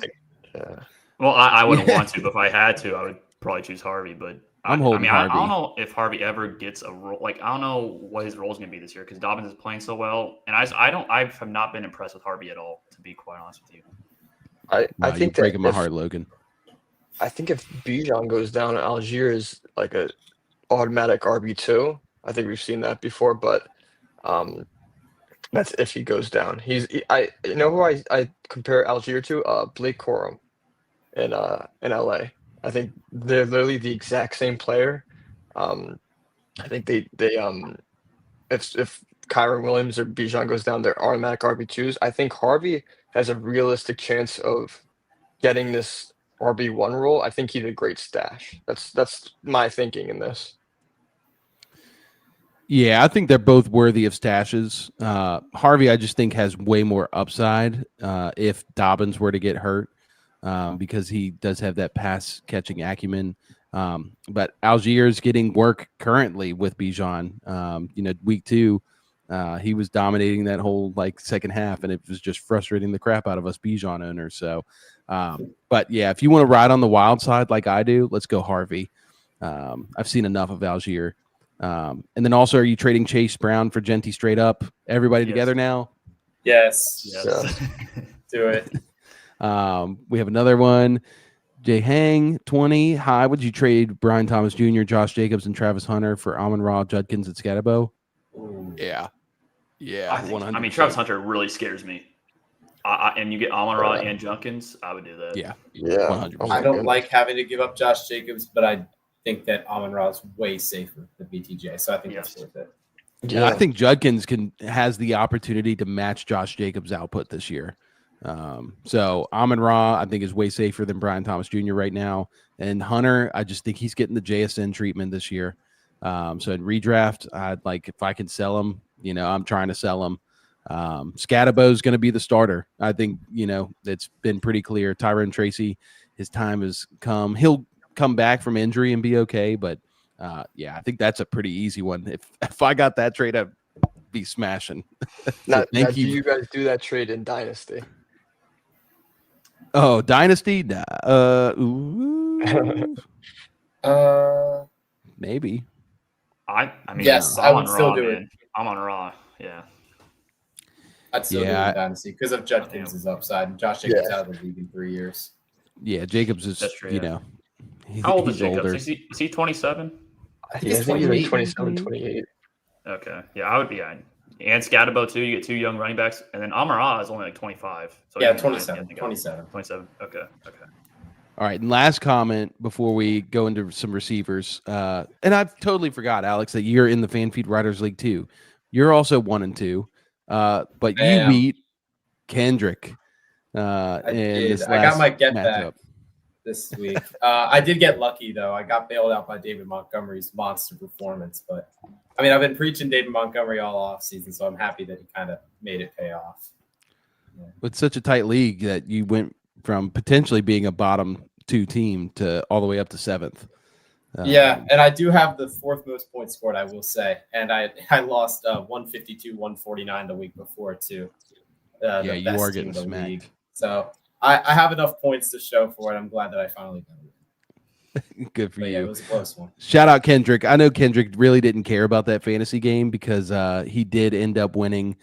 Yeah. Well, I wouldn't want to, but if I had to, I would probably choose Harvey. But I'm holding Harvey. I don't know if Harvey ever gets a role. Like, I don't know what his role is going to be this year because Dobbins is playing so well, and I have not been impressed with Harvey at all, to be quite honest with you. I think you're breaking my heart, Logan. I think if Bijan goes down, Algier is like a automatic RB2. I think we've seen that before, but that's if he goes down. You know who I compare Algier to? Blake Corum in LA. I think they're literally the exact same player. I think they if Kyron Williams or Bijan goes down, they're automatic RB2s. I think Harvey has a realistic chance of getting this RB1 role. I think he's a great stash. That's my thinking in this. Yeah, I think they're both worthy of stashes. Harvey, I just think, has way more upside if Dobbins were to get hurt because he does have that pass catching acumen. But Algier's getting work currently with Bijan. Week 2, he was dominating that whole second half, and it was just frustrating the crap out of us Bijan owners. So, but yeah, if you want to ride on the wild side like I do, let's go Harvey. I've seen enough of Algier. And then also, are you trading Chase Brown for Genty straight up? Everybody together now? Yes. Yeah. Do it. We have another one. Jay Hang, 20. Hi, would you trade Brian Thomas Jr., Josh Jacobs, and Travis Hunter for Amon-Ra, Judkins, and Scatterbo? Yeah. Yeah, I think. 100%. I mean, Travis Hunter really scares me. And you get Amon-Ra and Junkins, I would do that. Yeah, Yeah. 100%. Oh my I don't goodness. like having to give up Josh Jacobs, but I think that Amon-Ra is way safer than BTJ, so I think that's worth it. And Yeah. I think Judkins has the opportunity to match Josh Jacobs' output this year. So Amon-Ra, I think, is way safer than Brian Thomas Jr. right now. And Hunter, I just think he's getting the JSN treatment this year. So in redraft, I'd like if I can sell him, I'm trying to sell him. Scatterbo is going to be the starter. I think, it's been pretty clear. Tyrone Tracy, his time has come. He'll come back from injury and be okay. But yeah, I think that's a pretty easy one. If I got that trade, I'd be smashing. Now, thank do you. you guys do that trade in Dynasty? Oh, Dynasty? Nah. Ooh, maybe. I mean, Yes, I would still do it. I'm on Raw. Yeah. I'd still do it in Dynasty because of Judkins' upside, and Josh Jacobs out of the league in 3 years. Yeah, Jacobs is, That's true, yeah. How old is Jacobs? older. Is he 27? I think he's like 27, 28. Okay. Yeah, I would be. And Scatterbo, too. You get two young running backs. And then Amon-Ra is only like 25. So Yeah, 27. 27. Okay. All right, and last comment before we go into some receivers. And I totally forgot, Alex, that you're in the FanFeed Writers League too. You're also 1 and 2, but you beat Kendrick. I did. I got my get back this week. I did get lucky though. I got bailed out by David Montgomery's monster performance, but I mean, I've been preaching David Montgomery all off season, so I'm happy that he kind of made it pay off. Yeah. With such a tight league that you went from potentially being a bottom 2 team to all the way up to 7th. Yeah, and I do have the 4th most points scored, I will say, and I lost 152-149 the week before too. Yeah, you are getting smacked. League. So I have enough points to show for it. I'm glad that I finally got it. Good for you. Yeah, it was a close one. Shout out Kendrick. I know Kendrick really didn't care about that fantasy game because he did end up winning.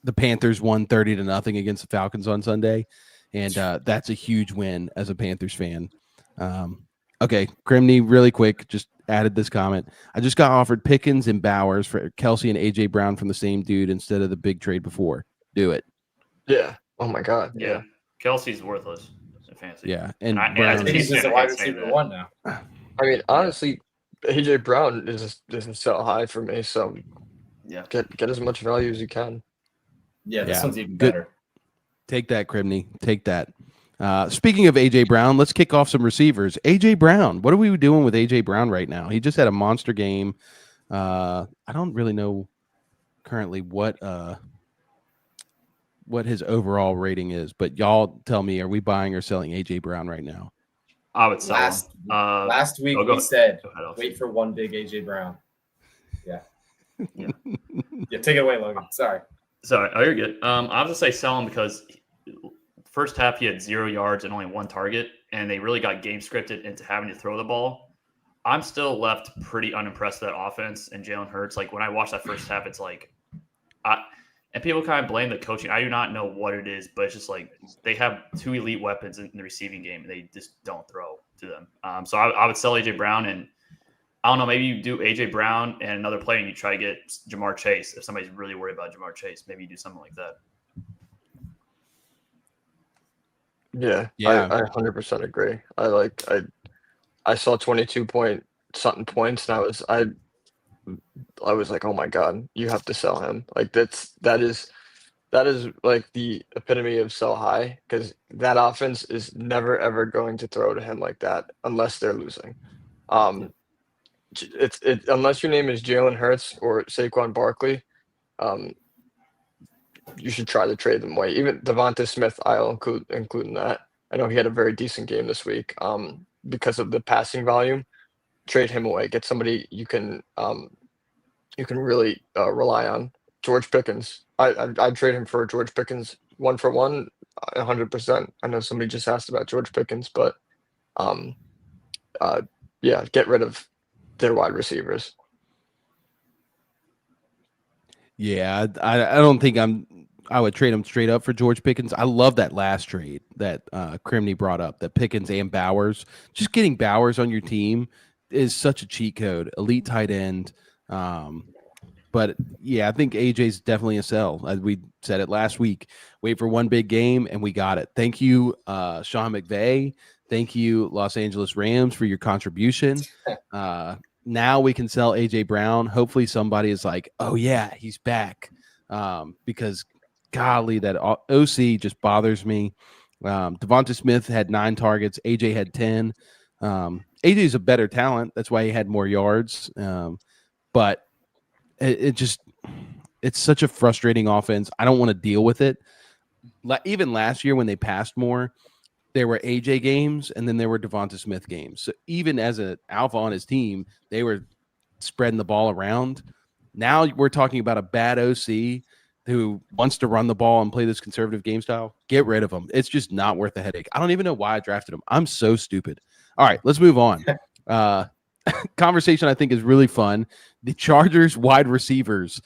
The Panthers won 30-0 against the Falcons on Sunday, and that's a huge win as a Panthers fan. Okay, Crimney, really quick, just added this comment. I just got offered Pickens and Bowers for Kelsey and AJ Brown from the same dude instead of the big trade before. Do it. Yeah. Oh my God. Yeah. Kelsey's worthless in fantasy. Yeah, and Brown is just a wide receiver 1 now. I mean, honestly, AJ Brown isn't so high for me. So yeah, get as much value as you can. Yeah, this one's even better. Take that, Crimney. Take that. Speaking of AJ Brown, let's kick off some receivers. AJ Brown, what are we doing with AJ Brown right now? He just had a monster game. I don't really know currently what his overall rating is, but y'all tell me, are we buying or selling AJ Brown right now? I would sell him. Last week we said wait for one big AJ Brown. Yeah. Yeah, take it away, Logan. Sorry. Oh, you're good. I was gonna say sell him because first half he had 0 yards and only 1 target, and they really got game scripted into having to throw the ball. I'm still left pretty unimpressed with that offense and Jalen Hurts. Like when I watch that first half, it's like, and people kind of blame the coaching. I do not know what it is, but it's just like they have 2 elite weapons in the receiving game, and they just don't throw to them. So I would sell AJ Brown, and I don't know, maybe you do AJ Brown and another player, and you try to get Jamar Chase. If somebody's really worried about Jamar Chase, maybe you do something like that. Yeah. I 100% agree. I saw 22 point something points, and I was like, oh my God, you have to sell him. Like that is like the epitome of sell high, because that offense is never ever going to throw to him like that unless they're losing. Unless your name is Jalen Hurts or Saquon Barkley, you should try to trade them away. Even Devonta Smith, I'll include in that. I know he had a very decent game this week. Because of the passing volume, trade him away. Get somebody you can really rely on. George Pickens, I'd trade him for George Pickens 1 for 1, 100%. I know somebody just asked about George Pickens, but yeah, get rid of their wide receivers. Yeah, I don't think I'm I would trade him straight up for George Pickens. I love that last trade that Crimney brought up, that Pickens and Bowers. Just getting Bowers on your team is such a cheat code. Elite tight end. But yeah, I think AJ's definitely a sell. As we said it last week, wait for one big game, and we got it. Thank you, Sean McVay. Thank you, Los Angeles Rams, for your contribution. Now we can sell AJ Brown. Hopefully somebody is like, oh yeah, he's back. Because golly, that OC just bothers me. Devonta Smith had 9 targets. AJ had 10. AJ is a better talent. That's why he had more yards. But it's such a frustrating offense. I don't want to deal with it. Even last year when they passed more, there were AJ games and then there were Devonta Smith games. So even as an alpha on his team, they were spreading the ball around. Now we're talking about a bad OC who wants to run the ball and play this conservative game style. Get rid of him. It's just not worth the headache. I don't even know why I drafted him. I'm so stupid. All right, let's move on. Conversation I think is really fun. The Chargers wide receivers.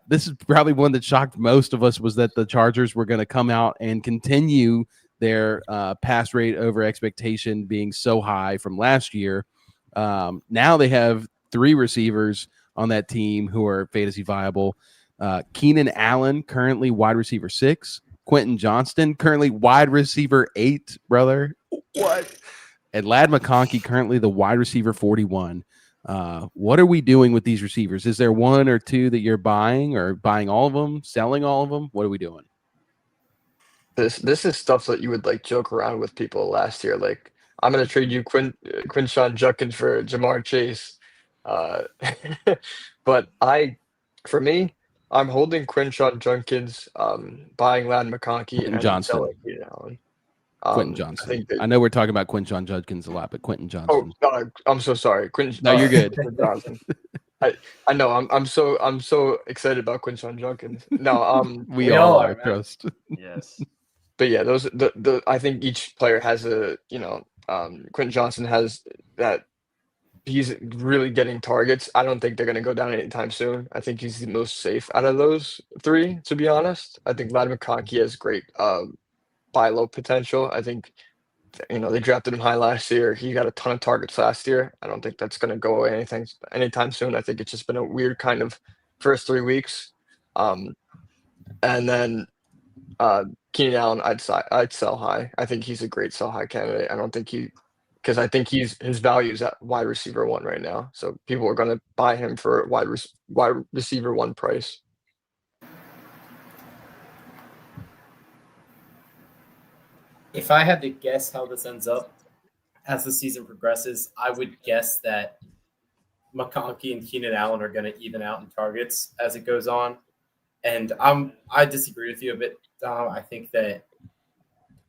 This is probably one that shocked most of us, was that the Chargers were going to come out and continue their pass rate over expectation being so high from last year. Now they have 3 receivers on that team who are fantasy viable. Keenan Allen, currently wide receiver 6. Quentin Johnston, currently wide receiver 8, brother. What? And Ladd McConkey, currently the wide receiver 41. What are we doing with these receivers? Is there 1 or 2 that you're buying, or buying all of them, selling all of them? What are we doing? This is stuff that you would like joke around with people last year. Like, I'm gonna trade you Quinshon Judkins for Jamar Chase. But for me, I'm holding Quinshon Judkins, buying Ladd McConkey and Johnston. selling Keenan Allen. Quentin Johnston. I know we're talking about Quinshon Judkins a lot, but Quentin Johnston. Oh, I'm so sorry. No, you're good. Johnson. I know. I'm so excited about Quinshon Judkins. No, we all are. Trust. Yes. But yeah, I think each player has Quentin Johnston has that. He's really getting targets. I don't think they're going to go down anytime soon. I think he's the most safe out of those 3, to be honest. I think Ladd McConkey has great buy low potential. I think they drafted him high last year. He got a ton of targets last year. I don't think that's going to go away anytime soon. I think it's just been a weird kind of first 3 weeks. And then Keenan Allen, I'd sell high. I think he's a great sell high candidate. I don't think because I think his value is at wide receiver 1 right now. So people are going to buy him for wide receiver 1 price. If I had to guess how this ends up as the season progresses, I would guess that McConkey and Keenan Allen are going to even out in targets as it goes on. And I disagree with you a bit. I think that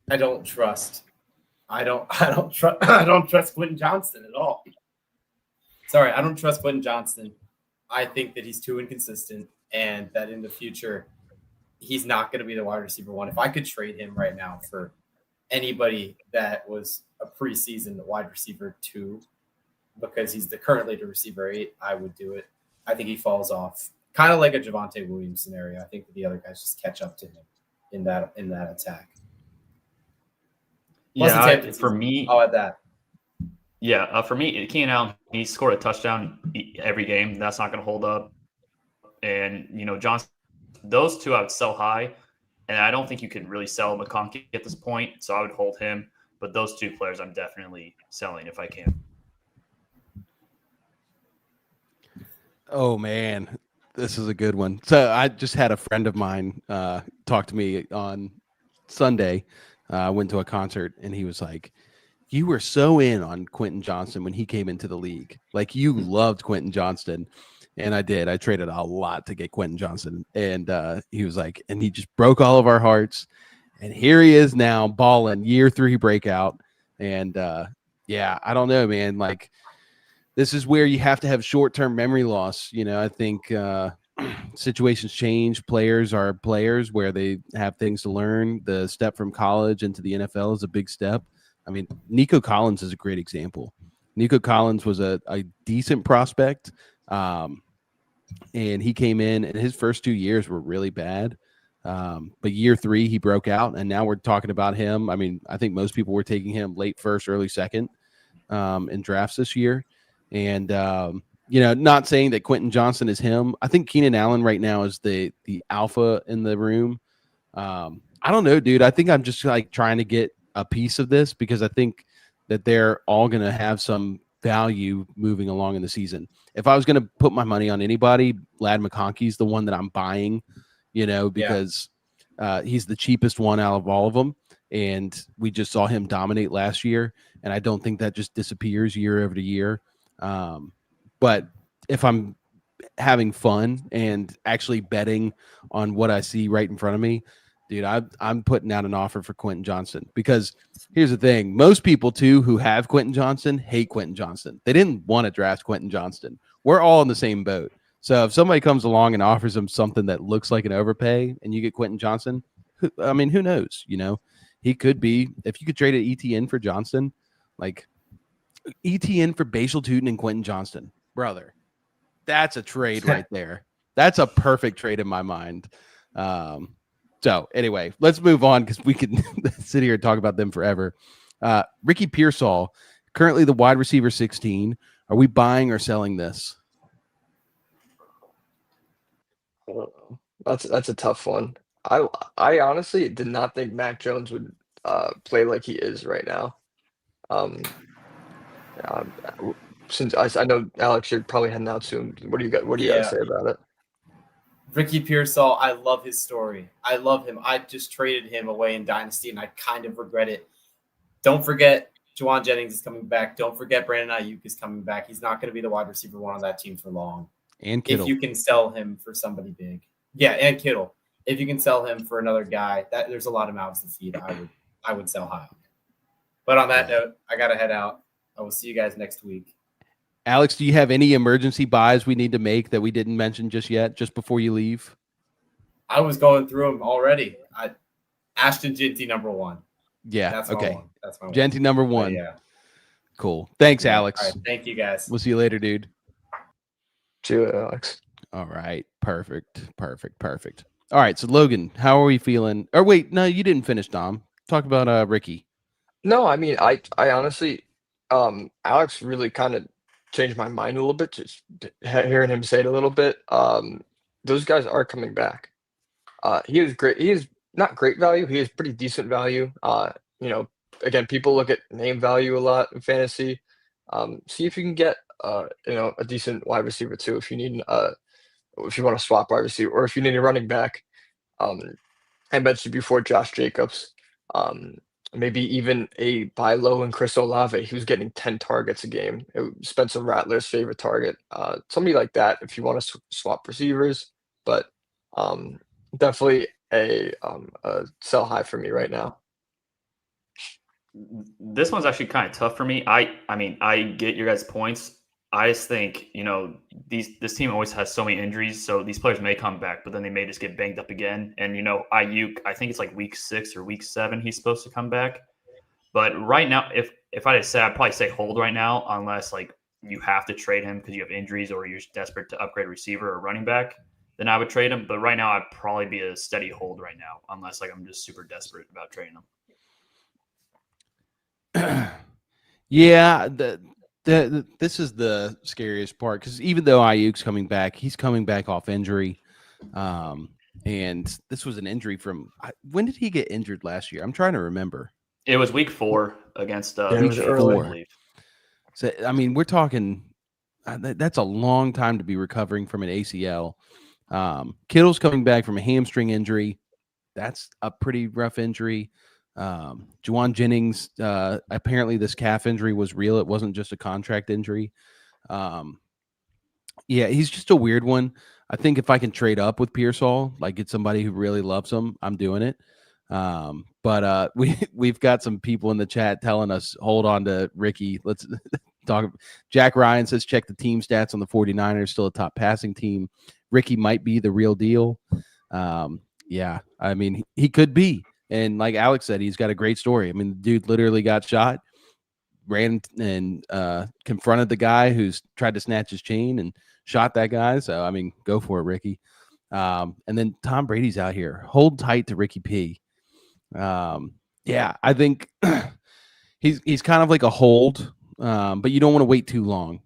I don't trust Quentin Johnston at all. Sorry, I don't trust Quentin Johnston. I think that he's too inconsistent, and that in the future he's not going to be the wide receiver 1. If I could trade him right now for anybody that was a preseason wide receiver 2, because he's currently the receiver 8, I would do it. I think he falls off, kind of like a Javonte Williams scenario. I think that the other guys just catch up to him in that attack. Yeah, for me, I'll add that. Yeah, for me, Keenan Allen, he scored a touchdown every game. That's not going to hold up. And Johnson, those 2 I would sell high. And I don't think you can really sell McConkey at this point, so I would hold him. But those 2 players I'm definitely selling if I can. Oh, man. This is a good one. So I just had a friend of mine talk to me on Sunday. I went to a concert, and he was like, you were so in on Quentin Johnston when he came into the league. Like, you loved Quentin Johnston. And I did. I traded a lot to get Quentin Johnston. And he was like, and he just broke all of our hearts. And here he is now balling, year 3 breakout. And yeah, I don't know, man. Like, this is where you have to have short-term memory loss. I think situations change. Players are players where they have things to learn. The step from college into the NFL is a big step. I mean, Nico Collins is a great example. Nico Collins was a decent prospect. And he came in, and his first 2 years were really bad. But year 3, he broke out, and now we're talking about him. I mean, I think most people were taking him late first, early second in drafts this year. And, not saying that Quentin Johnson is him. I think Keenan Allen right now is the alpha in the room. I don't know, dude. I think I'm just like trying to get a piece of this because I think that they're all going to have some value moving along in the season. If I was going to put my money on anybody, Lad McConkey's the one that I'm buying, because he's the cheapest one out of all of them. And we just saw him dominate last year. And I don't think that just disappears year over year. But if I'm having fun and actually betting on what I see right in front of me, dude, I'm putting out an offer for Quentin Johnson because here's the thing. Most people, too, who have Quentin Johnson hate Quentin Johnson. They didn't want to draft Quentin Johnson. We're all in the same boat. So if somebody comes along and offers them something that looks like an overpay and you get Quentin Johnson, who knows? He could be, if you could trade an ETN for Johnson, like ETN for Bashal Tootin and Quentin Johnson, brother, that's a trade right there. That's a perfect trade in my mind. So anyway, let's move on because we can sit here and talk about them forever. Ricky Pearsall, currently the wide receiver 16. Are we buying or selling this? That's a tough one. I honestly did not think Mac Jones would play like he is right now. Since I know Alex, you're probably heading out soon. What do you got to say about it? Ricky Pearsall, I love his story. I love him. I just traded him away in Dynasty, and I kind of regret it. Don't forget, Juwan Jennings is coming back. Don't forget, Brandon Ayuk is coming back. He's not going to be the wide receiver one on that team for long. And Kittle. If you can sell him for somebody big. Yeah, and Kittle. If you can sell him for another guy, there's a lot of mouths to feed. I would sell high. But on that note, I got to head out. I will see you guys next week. Alex, do you have any emergency buys we need to make that we didn't mention just yet, just before you leave? I was going through them already. Ashton Jeanty, number 1. Yeah. That's okay. That's my Jeanty, number 1. Yeah. Cool. Thanks, Alex. All right, thank you, guys. We'll see you later, dude. See you, Alex. All right. Perfect. All right. So, Logan, how are we feeling? Or wait, no, you didn't finish, Dom. Talk about Ricky. No, I mean, I honestly, Alex really kind of changed my mind a little bit. Just hearing him say it a little bit. Those guys are coming back. He is great. He is not great value. He is pretty decent value. Again, people look at name value a lot in fantasy. See if you can get a decent wide receiver too. If you need if you want to swap wide receiver, or if you need a running back. I mentioned before Josh Jacobs. Maybe even a buy low in Chris Olave. He was getting 10 targets a game. Spencer Rattler's favorite target. Somebody like that if you want to swap receivers. But definitely a sell high for me right now. This one's actually kind of tough for me. I mean, I get your guys' points. I just think, this team always has so many injuries, so these players may come back, but then they may just get banged up again. And, Ayuk, I think it's like week 6 or week 7 he's supposed to come back. But right now, if I had to say, I'd probably say hold right now, unless like you have to trade him because you have injuries or you're desperate to upgrade a receiver or running back, then I would trade him. But right now, I'd probably be a steady hold right now, unless like I'm just super desperate about trading him. Yeah, this is the scariest part because even though Ayuk's coming back, he's coming back off injury. And this was an injury from when did he get injured last year? I'm trying to remember. It was week 4 against week 4. I believe. So I mean, we're talking that's a long time to be recovering from an ACL. Kittle's coming back from a hamstring injury. That's a pretty rough injury. Juwan Jennings, apparently this calf injury was real. It wasn't just a contract injury. Yeah, he's just a weird one. I think if I can trade up with Pearsall, like get somebody who really loves him, I'm doing it. But we've got some people in the chat telling us, hold on to Ricky. Let's talk. Jack Ryan says, check the team stats on the 49ers, still a top passing team. Ricky might be the real deal. Yeah, I mean, he could be. And like Alex said, he's got a great story. I mean, the dude literally got shot, ran and confronted the guy who's tried to snatch his chain and shot that guy. So, I mean, go for it, Ricky. And then Tom Brady's out here. Hold tight to Ricky P. Yeah, I think he's kind of like a hold, but you don't want to wait too long,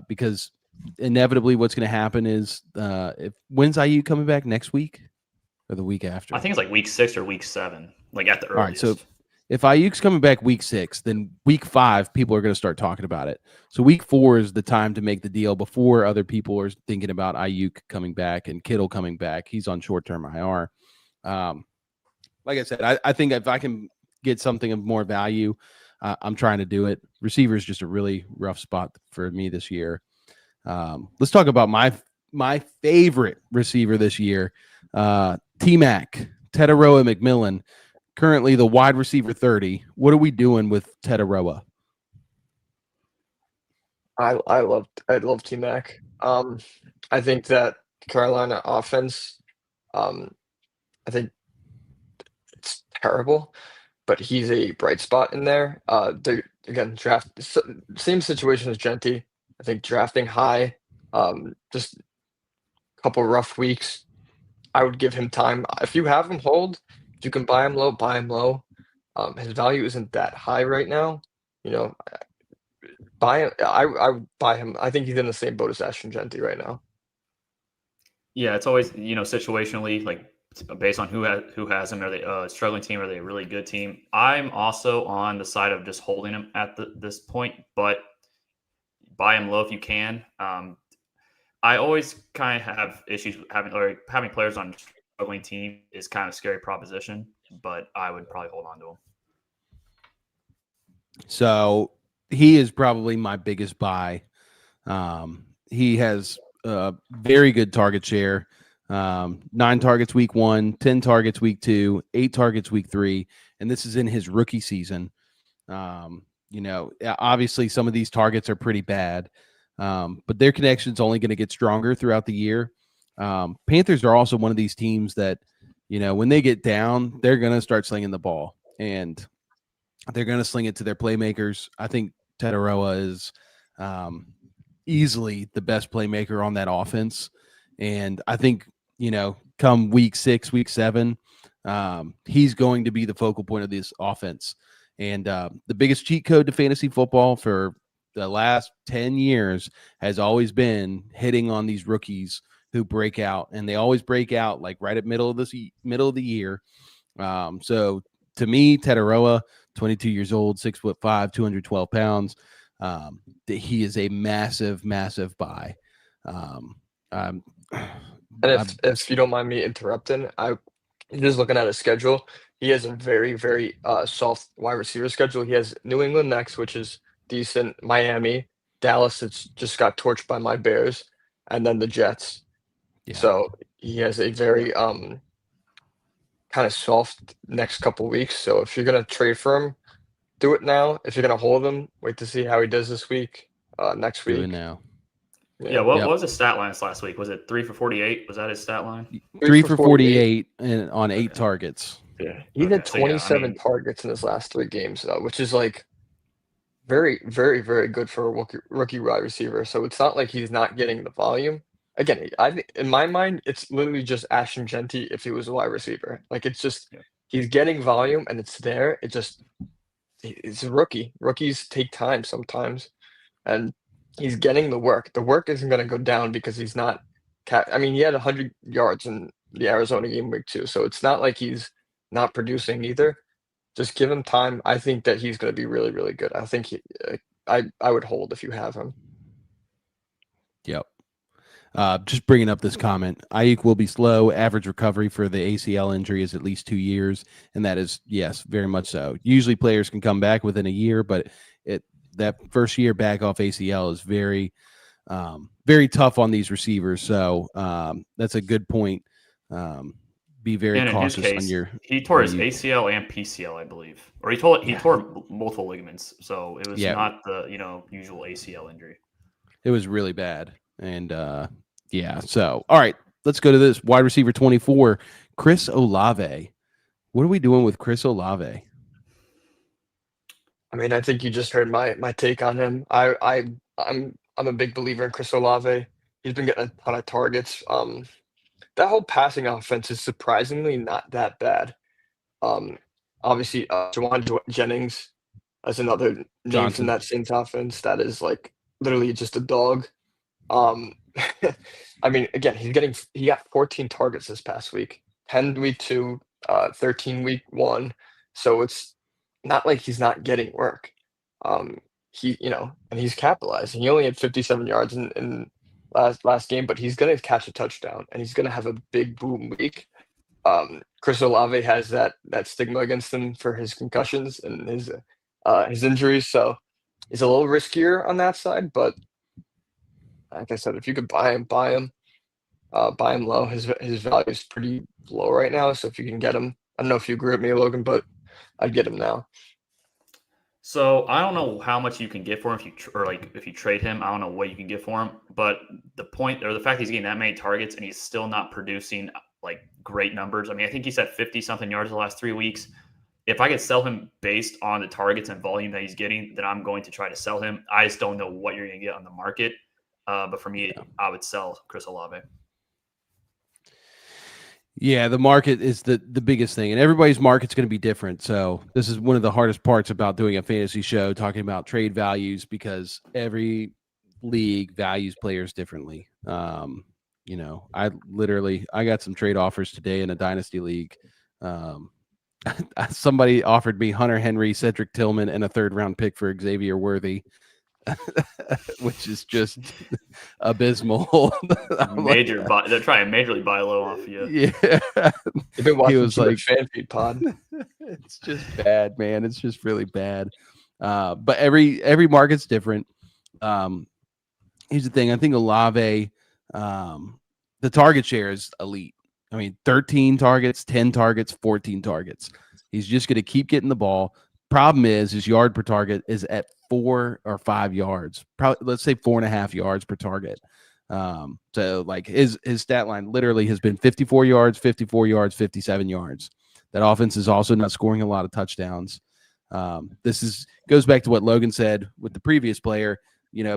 because inevitably what's going to happen is when's IU coming back next week or the week after? I think it's like week 6 or week 7, like at the All right, earliest. so if IU's coming back week 6, then week 5 people are going to start talking about it. So week 4 is the time to make the deal before other people are thinking about Ayuk coming back and Kittle coming back. He's on short-term IR. Like I said, I think if I can get something of more value, I'm trying to do it. Receiver is just a really rough spot for me this year. Let's talk about my favorite receiver this year, T-Mac, Tetaroa McMillan, currently the wide receiver 30. What are we doing with Tetaroa? I love T-Mac. I think that Carolina offense, I think it's terrible, but he's a bright spot in there. They again same situation as Genty. I think drafting high, just a couple rough weeks. I would give him time. If you have him hold, if you can buy him low, buy him low. His value isn't that high right now. You know, buy him. I would buy him. I think he's in the same boat as Ashton Genty right now. Yeah, it's always situationally, like based on who has him. Are they a struggling team? Are they a really good team? I'm also on the side of just holding him at this point, but buy him low if you can. I always kind of have issues having players on struggling team is kind of a scary proposition, but I would probably hold on to him. So he is probably my biggest buy. He has a very good target share. 9 targets week 1, 10 targets week 2, 8 targets week 3, and this is in his rookie season. Obviously some of these targets are pretty bad, but their connection's only going to get stronger throughout the year. Panthers are also one of these teams that, when they get down, they're going to start slinging the ball, and they're going to sling it to their playmakers. I think Tetaroa is easily the best playmaker on that offense. And I think, come week 6, week 7, he's going to be the focal point of this offense. And the biggest cheat code to fantasy football for the last 10 years has always been hitting on these rookies who break out, and they always break out like right at middle of the year. So to me, Tetaroa, 22 years old, 6'5", 212 pounds. He is a massive, massive buy. And if you don't mind me interrupting, I'm just looking at his schedule. He has a very, very soft wide receiver schedule. He has New England next, which is decent. Miami, Dallas, it's just got torched by my Bears, and then the Jets. Yeah. So he has a very kind of soft next couple weeks. So if you're gonna trade for him, do it now. If you're gonna hold him, wait to see how he does this week. Next week. Do it now. Yeah. What was his stat line last week? Was it 3 for 48? Was that his stat line? 3 for 48 and on 8 targets. Yeah, he had 27 targets in his last 3 games, which is like very, very, very good for a rookie wide receiver. So it's not like he's not getting the volume. Again, I think in my mind, it's literally just Ashton Genty if he was a wide receiver. Like it's just he's getting volume and it's there. It's a rookie. Rookies take time sometimes, and he's getting the work. The work isn't going to go down because he's not. He had 100 yards in the Arizona game week 2, so it's not like he's not producing either. Just give him time. I think that he's going to be really, really good. I think I would hold if you have him. Yep. Just bringing up this comment. Ayuk will be slow. Average recovery for the ACL injury is at least 2 years, and that is, yes, very much so. Usually players can come back within a year, but that first year back off ACL is very, very tough on these receivers. So that's a good point. Be very cautious on your. He tore his ACL and PCL, I believe, or he tore multiple ligaments. So it was not the usual ACL injury. It was really bad, and So all right, let's go to this wide receiver 24, Chris Olave. What are we doing with Chris Olave? I think you just heard my take on him. I'm a big believer in Chris Olave. He's been getting a ton of targets. that whole passing offense is surprisingly not that bad. Obviously, Jawan Jennings as another name from Johnson. that Saints offense that is like literally just a dog. Um, I mean, again, he got 14 targets this past week, 10 week 2, 13 week 1. So it's not like he's not getting work. And he's capitalizing. He only had 57 yards in last game, but he's gonna catch a touchdown and he's gonna have a big boom week. Chris Olave has that stigma against him for his concussions and his injuries, so he's a little riskier on that side. But like I said, if you could buy him, buy him. Buy him low. His value is pretty low right now, so if you can get him, I don't know if you agree with me, Logan, but I'd get him now. So I don't know how much you can get for him if you trade him. I don't know what you can get for him. But the fact he's getting that many targets and he's still not producing like great numbers. I mean, I think he's at 50 something yards the last 3 weeks. If I could sell him based on the targets and volume that he's getting, then I'm going to try to sell him. I just don't know what you're going to get on the market. But for me, I would sell Chris Olave. Yeah, the market is the biggest thing, and everybody's market's going to be different. So this is one of the hardest parts about doing a fantasy show, talking about trade values, because every league values players differently. I got some trade offers today in a dynasty league. Somebody offered me Hunter Henry, Cedric Tillman, and a 3rd-round pick for Xavier Worthy. Which is just abysmal. They're trying to majorly buy low off you. Yeah, You've been watching like fan feed pod. It's just bad, man. It's just really bad. But every market's different. Here's the thing. I think Olave, the target share is elite. I mean, 13 targets, 10 targets, 14 targets. He's just going to keep getting the ball. Problem is his yard per target is at 4 or 5 yards. Probably, let's say 4.5 yards per target. So like his stat line literally has been 54 yards, 54 yards, 57 yards. That offense is also not scoring a lot of touchdowns. This goes back to what Logan said with the previous player.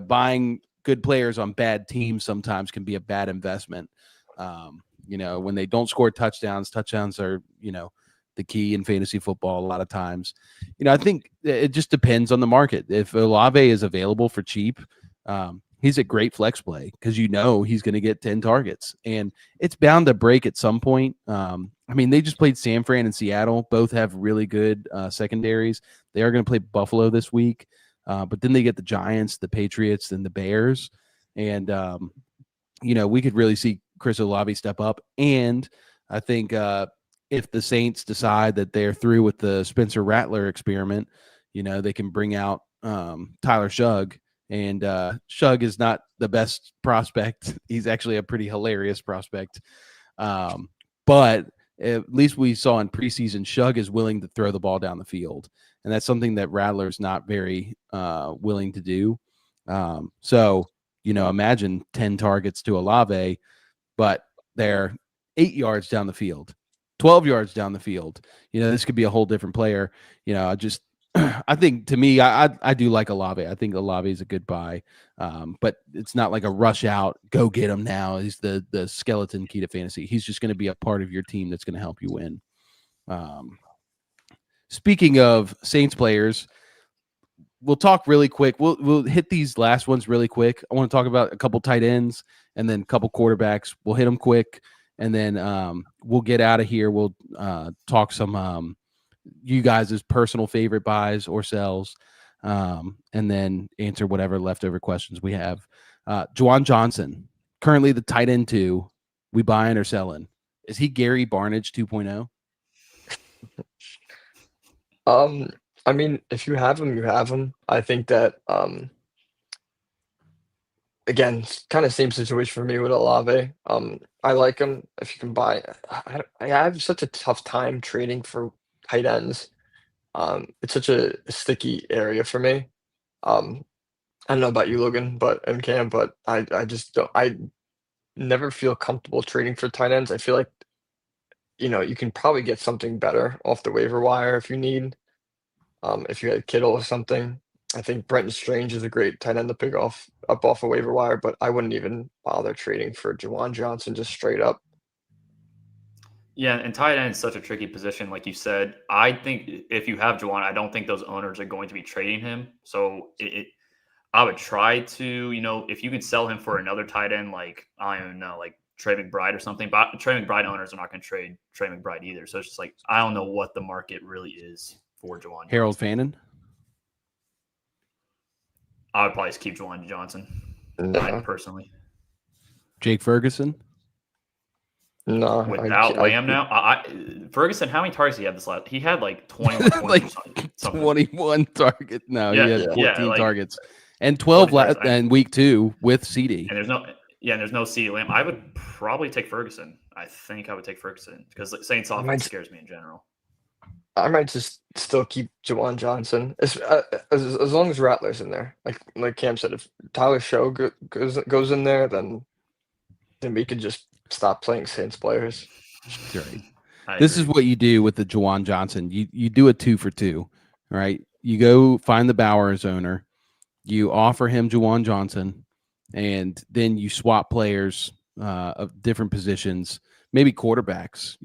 Buying good players on bad teams sometimes can be a bad investment. When they don't score touchdowns are, the key in fantasy football a lot of times. I think it just depends on the market. If Olave is available for cheap, he's a great flex play because he's going to get 10 targets. And it's bound to break at some point. They just played San Fran and Seattle. Both have really good secondaries. They are going to play Buffalo this week. But then they get the Giants, the Patriots, and the Bears. And, we could really see Chris Olave step up. And I think if the Saints decide that they're through with the Spencer Rattler experiment, they can bring out Tyler Shugg. And Shugg is not the best prospect. He's actually a pretty hilarious prospect. But at least we saw in preseason, Shugg is willing to throw the ball down the field. And that's something that Rattler's not very willing to do. So, imagine 10 targets to Olave, but they're 8 yards down the field, 12 yards down the field. This could be a whole different player. I think to me, I do like Olave. I think Olave is a good buy, but it's not like a rush out, go get him now. He's the skeleton key to fantasy. He's just going to be a part of your team that's going to help you win. Speaking of Saints players, we'll talk really quick. We'll hit these last ones really quick. I want to talk about a couple tight ends and then a couple quarterbacks. We'll hit them quick, and then we'll get out of here. We'll talk some you guys' personal favorite buys or sells, and then answer whatever leftover questions we have. Juwan Johnson, currently the tight end 2. We buying or selling? Is he Gary Barnidge 2.0? If you have him, you have him. I think that again, kind of same situation for me with Olave. I like him if you can buy. I have such a tough time trading for tight ends. It's such a sticky area for me. I don't know about you, Logan, and Cam, but I just don't. I never feel comfortable trading for tight ends. I feel like you can probably get something better off the waiver wire if you need. If you had Kittle or something, I think Brenton Strange is a great tight end to pick up off a waiver wire, but I wouldn't even bother trading for Juwan Johnson just straight up. Yeah, and tight end is such a tricky position, like you said. I think if you have Juwan, I don't think those owners are going to be trading him. So I would try to, if you can sell him for another tight end, like I don't even know, like Trey McBride or something. But Trey McBride owners are not going to trade Trey McBride either. So it's just like I don't know what the market really is for Juwan. Harold Fannin. I would probably just keep Juwan Johnson. No. Personally. Jake Ferguson. No. Without Lamb now, Ferguson. How many targets did he have this last? He had like 21 points like or something. 21 targets. No, he had 14 targets and 12 in week 2 with CD. And there's no CD Lamb. I would probably take Ferguson. I think I would take Ferguson because Saints offense scares me in general. I might just still keep Juwan Johnson as long as Rattler's in there. Like Cam said, if Tyler Show goes in there, then we could just stop playing Saints players. Right. This is what you do with the Juwan Johnson. You do a 2 for 2, right? You go find the Bowers owner, you offer him Juwan Johnson, and then you swap players of different positions, maybe quarterbacks.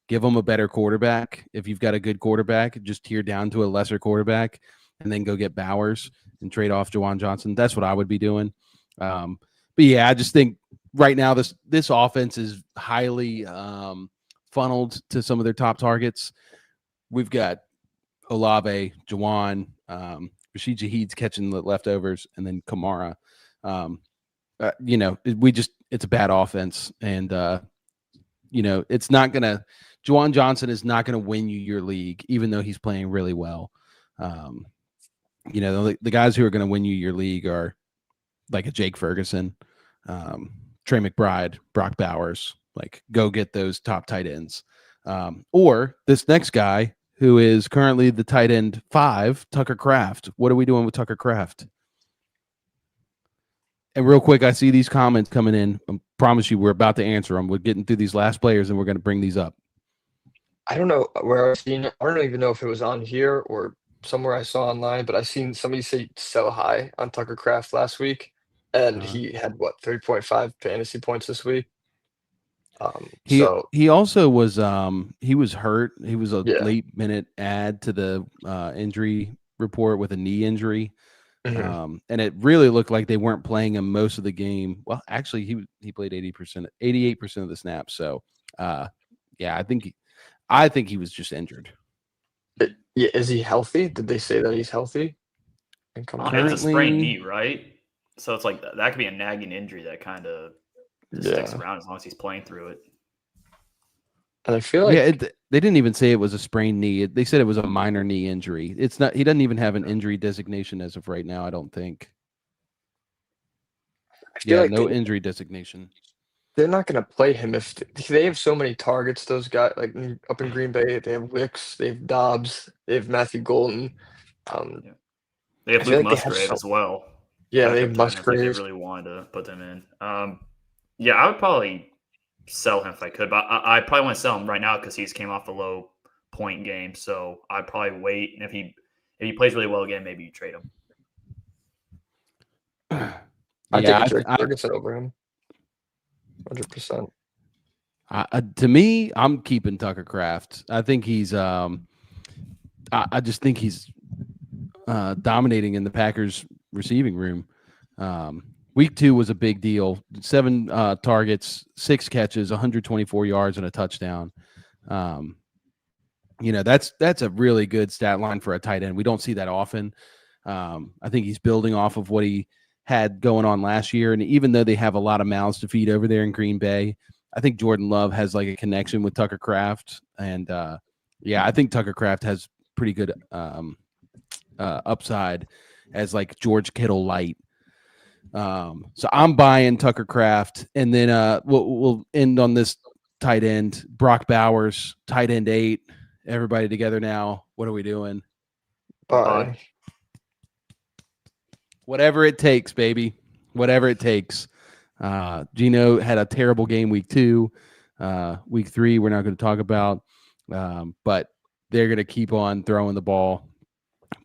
Give them a better quarterback. If you've got a good quarterback, just tear down to a lesser quarterback, and then go get Bowers and trade off Juwan Johnson. That's what I would be doing. But yeah, I just think right now this offense is highly funneled to some of their top targets. We've got Olave, Juwan, Rashid Shaheed's catching the leftovers, and then Kamara. It's a bad offense, and it's not gonna. Juwan Johnson is not going to win you your league, even though he's playing really well. The guys who are going to win you your league are like a Jake Ferguson, Trey McBride, Brock Bowers. Like, go get those top tight ends. Or this next guy who is currently the tight end 5, Tucker Kraft. What are we doing with Tucker Kraft? And real quick, I see these comments coming in. I promise you we're about to answer them. We're getting through these last players, and we're going to bring these up. I don't know where I've seen it. I don't even know if it was on here or somewhere I saw online, but I seen somebody say sell high on Tucker Kraft last week, and he had 3.5 fantasy points this week. He also was he was hurt. He was a late minute add to the injury report with a knee injury. Mm-hmm. And it really looked like they weren't playing him most of the game. Well, actually, he played 88% of the snaps. So, yeah, I think he was just injured. Is he healthy? Did they say that he's healthy? It's a sprained knee, right? So it's like that could be a nagging injury that kind of sticks around as long as he's playing through it. And I feel like they didn't even say it was a sprained knee. They said it was a minor knee injury. It's not. He doesn't even have an injury designation as of right now. I don't think. I feel like no injury designation. They're not going to play him if they have so many targets. Those guys, like up in Green Bay, they have Wicks, they have Dobbs, they have Matthew Golden. They have Luke Musgrave as well. Yeah, they have Musgrave. They really wanted to put them in. Yeah, I would probably sell him if I could, but I probably want to sell him right now because he's came off the low point game. So I'd probably wait, and if he plays really well again, maybe you trade him. I take Ferguson over him. 100%. To me, I'm keeping Tucker Kraft. I think he's. I just think he's dominating in the Packers receiving room. Week 2 was a big deal. 7 targets, 6 catches, 124 yards, and a touchdown. That's a really good stat line for a tight end. We don't see that often. I think he's building off of what he had going on last year. And even though they have a lot of mouths to feed over there in Green Bay, I think Jordan Love has like a connection with Tucker Kraft. And I think Tucker Kraft has pretty good upside as like George Kittle light. So I'm buying Tucker Kraft, and then we'll end on this tight end, Brock Bowers, tight end 8. Everybody together now. What are we doing? Bye. Whatever it takes, baby. Whatever it takes. Gino had a terrible game week 2. Week 3, we're not going to talk about, but they're going to keep on throwing the ball.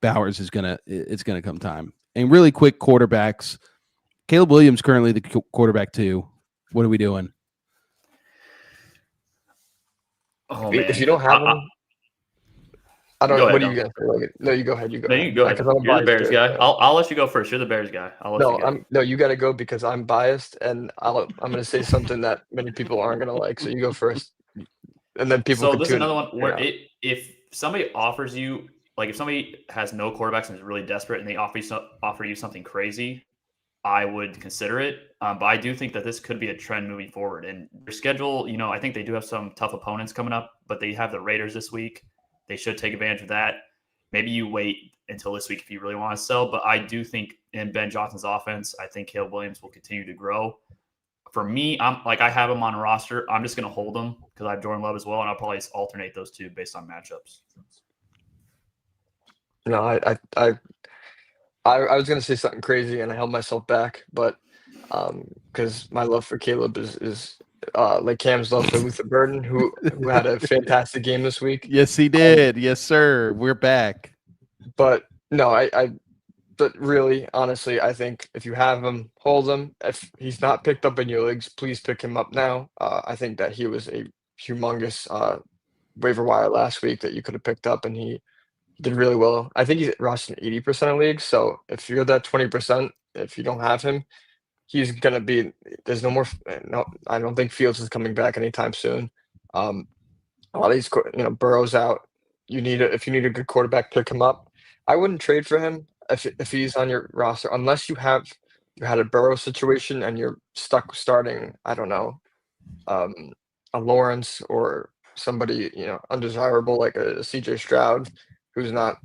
Bowers it's going to come time. And really quick quarterbacks. Caleb Williams currently the quarterback 2. What are we doing? Oh If you man, don't have him, I don't go know. ahead. What are you gonna say? Like, no, you go ahead. You go No, ahead. you can go ahead. Because I'm You're the biased Bears Bears guy. fan. I'll let you go first. You're the Bears guy. I'll let you go. No, you got to go because I'm biased, and I'm gonna say something that many people aren't gonna like. So you go first, and then people So can this is tune another one where out. if somebody offers you, like if somebody has no quarterbacks and is really desperate and they offer you something crazy, I would consider it. But I do think that this could be a trend moving forward. And their schedule, I think they do have some tough opponents coming up, but they have the Raiders this week. They should take advantage of that. Maybe you wait until this week if you really want to sell. But I do think in Ben Johnson's offense, I think Caleb Williams will continue to grow. For me, I have him on a roster. I'm just going to hold him because I have Jordan Love as well, and I'll probably just alternate those two based on matchups. No, I was gonna say something crazy, and I held myself back, but because my love for Caleb is like Cam's love for Luther Burden, who had a fantastic game this week. Yes, he did. Yes, sir. We're back. But no, but really, honestly, I think if you have him, hold him. If he's not picked up in your leagues, please pick him up now. I think that he was a humongous waiver wire last week that you could have picked up, and he did really well. I think he's rostered in 80% of leagues. So if you're that 20%, if you don't have him, he's gonna be. There's no more. No, I don't think Fields is coming back anytime soon. A lot of these, Burrow's out. If you need a good quarterback, pick him up. I wouldn't trade for him if he's on your roster unless you had a Burrow situation and you're stuck starting. I don't know, a Lawrence or somebody undesirable like a CJ Stroud, who's not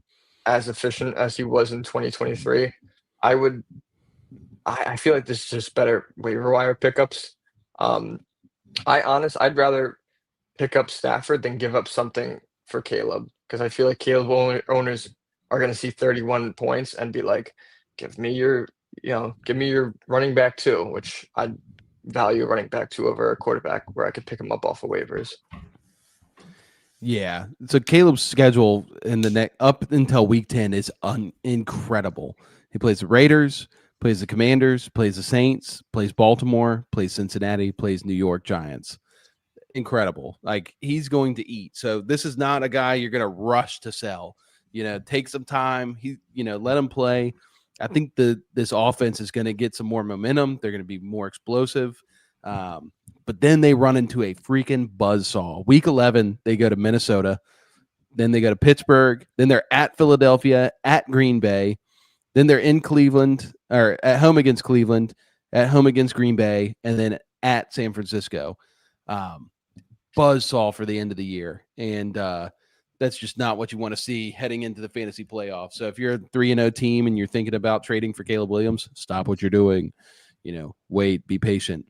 as efficient as he was in 2023. I feel like this is just better waiver wire pickups. I'd rather pick up Stafford than give up something for Caleb because I feel like Caleb owners are going to see 31 points and be like, give me your running back too, which I value running back two over a quarterback where I could pick him up off of waivers. Yeah. So Caleb's schedule in the next up until week 10 is incredible. He plays the Raiders, plays the Commanders, plays the Saints, plays Baltimore, plays Cincinnati, plays New York Giants. Incredible. Like he's going to eat. So this is not a guy you're going to rush to sell. Take some time. Let him play. I think this offense is going to get some more momentum. They're going to be more explosive. But then they run into a freaking buzzsaw. Week 11, they go to Minnesota. Then they go to Pittsburgh. Then they're at Philadelphia, at Green Bay. Then they're in Cleveland, or at home against Cleveland, at home against Green Bay, and then at San Francisco. Buzzsaw for the end of the year. And that's just not what you want to see heading into the fantasy playoffs. So if you're a 3-0 team and you're thinking about trading for Caleb Williams, stop what you're doing. Wait, be patient.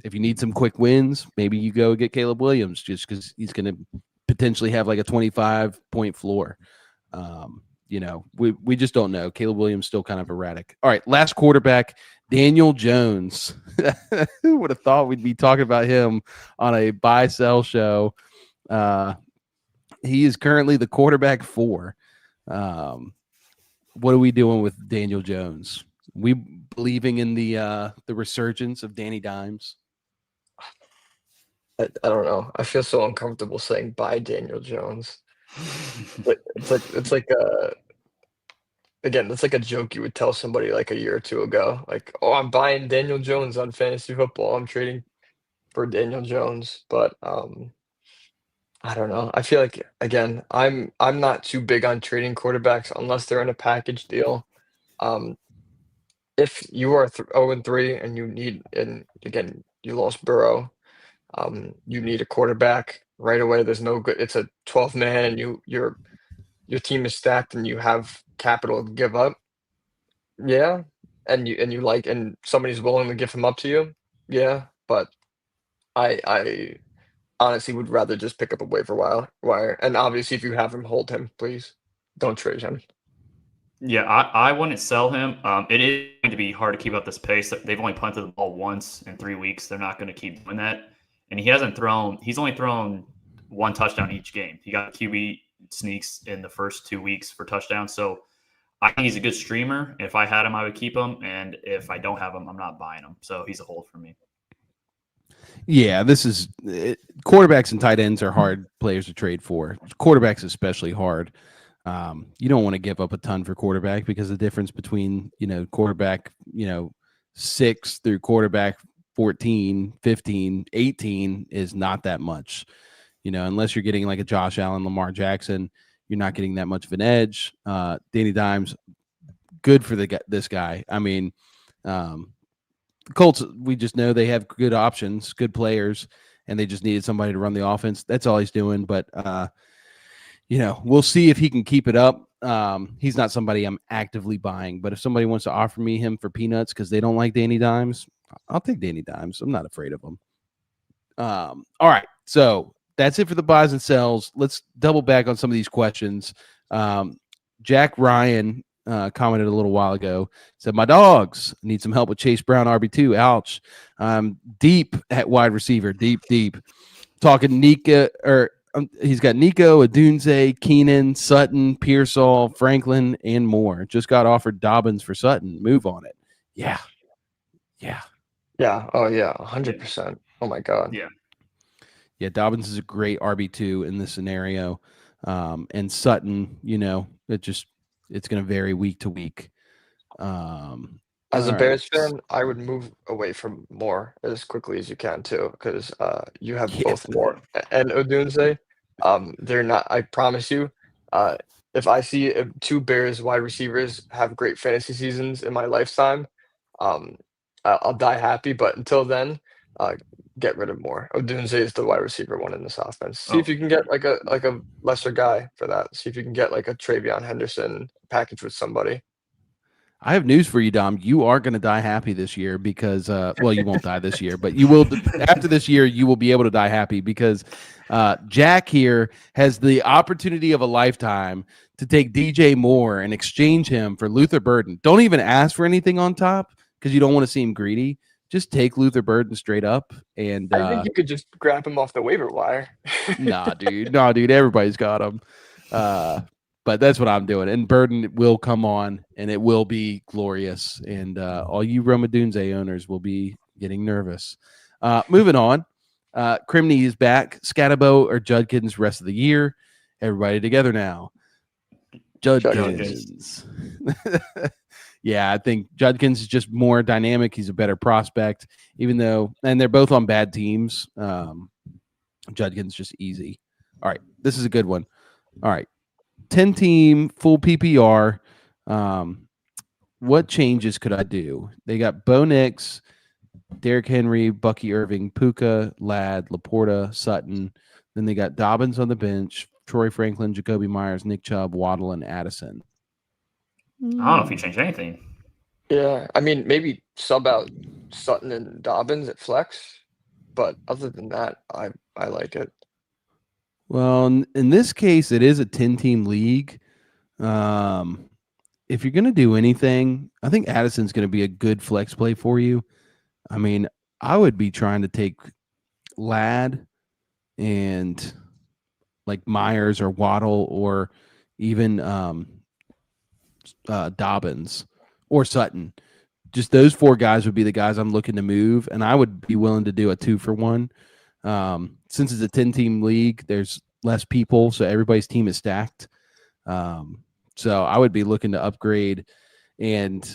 If you need some quick wins, maybe you go get Caleb Williams just because he's going to potentially have like a 25-point floor. We just don't know. Caleb Williams still kind of erratic. All right, last quarterback, Daniel Jones. Who would have thought we'd be talking about him on a buy-sell show? He is currently the quarterback 4. What are we doing with Daniel Jones? We believing in the resurgence of Danny Dimes? I don't know. I feel so uncomfortable saying bye Daniel Jones. But it's like again, that's like a joke you would tell somebody like a year or two ago. Like, oh, I'm buying Daniel Jones on fantasy football. I'm trading for Daniel Jones. But I don't know. I feel like again, I'm not too big on trading quarterbacks unless they're in a package deal. If you are 0-3 and again you lost Burrow, you need a quarterback right away. There's no good. It's a 12-man. Your team is stacked and you have capital to give up. Yeah, and somebody's willing to give him up to you. Yeah, but I honestly would rather just pick up a waiver wire. And obviously, if you have him, hold him, please. Don't trade him. Yeah, I wouldn't sell him. It is going to be hard to keep up this pace. They've only punted the ball once in 3 weeks. They're not going to keep doing that. And he's only thrown 1 touchdown each game. He got QB sneaks in the first 2 weeks for touchdowns. So I think he's a good streamer. If I had him, I would keep him. And if I don't have him, I'm not buying him. So he's a hold for me. Yeah, this is quarterbacks and tight ends are hard players to trade for. Quarterbacks especially hard. You don't want to give up a ton for quarterback because the difference between quarterback 6 through quarterback 14, 15, 18 is not that much. Unless you're getting like a Josh Allen, Lamar Jackson, you're not getting that much of an edge. Danny Dimes, good for this guy. I mean, the Colts, we just know they have good options, good players, and they just needed somebody to run the offense. That's all he's doing. But, we'll see if he can keep it up. He's not somebody I'm actively buying. But if somebody wants to offer me him for peanuts because they don't like Danny Dimes, I'll take Danny Dimes. I'm not afraid of him. All right. So that's it for the buys and sells. Let's double back on some of these questions. Jack Ryan commented a little while ago, said, my dogs need some help with Chase Brown, RB2. Ouch. Deep at wide receiver, deep. Talking Nika, he's got Nico, Adunze, Keenan, Sutton, Pearsall, Franklin, and more. Just got offered Dobbins for Sutton. Move on it. Yeah. Oh, yeah, 100%. Oh, my God. Yeah, Dobbins is a great RB2 in this scenario. And Sutton, it's going to vary week to week. As a Bears fan, I would move away from Moore as quickly as you can too, because you have both Moore and Odunze. They're not. I promise you, if I see 2 Bears wide receivers have great fantasy seasons in my lifetime, I'll die happy. But until then, get rid of Moore. Odunze is the wide receiver one in this offense. See if you can get like a lesser guy for that. See if you can get like a Travion Henderson package with somebody. I have news for you, Dom. You are going to die happy this year because, you won't die this year, but you will. After this year, you will be able to die happy because Jack here has the opportunity of a lifetime to take DJ Moore and exchange him for Luther Burden. Don't even ask for anything on top because you don't want to seem greedy. Just take Luther Burden straight up. And I think you could just grab him off the waiver wire. Nah, dude. Everybody's got him. But that's what I'm doing. And Burden will come on, and it will be glorious. And all you Roma Dunze owners will be getting nervous. Moving on. Crimney is back. Scatabo or Judkins rest of the year. Everybody together now. Judkins. Yeah, I think Judkins is just more dynamic. He's a better prospect, even though – and they're both on bad teams. Judkins just easy. All right, this is a good one. All right. 10-team full PPR. What changes could I do? They got Bo Nix, Derrick Henry, Bucky Irving, Puka, Ladd, Laporta, Sutton. Then they got Dobbins on the bench, Troy Franklin, Jacoby Myers, Nick Chubb, Waddle, and Addison. I don't know if you changed anything. Yeah, I mean, maybe sub out Sutton and Dobbins at flex, but other than that, I like it. Well, in this case, it is a 10-team league. If you're going to do anything, I think Addison's going to be a good flex play for you. I mean, I would be trying to take Ladd and like Myers or Waddle or even Dobbins or Sutton. Just those 4 guys would be the guys I'm looking to move, and I would be willing to do a 2-for-1. Since it's a 10-team league, there's less people, so everybody's team is stacked. So I would be looking to upgrade and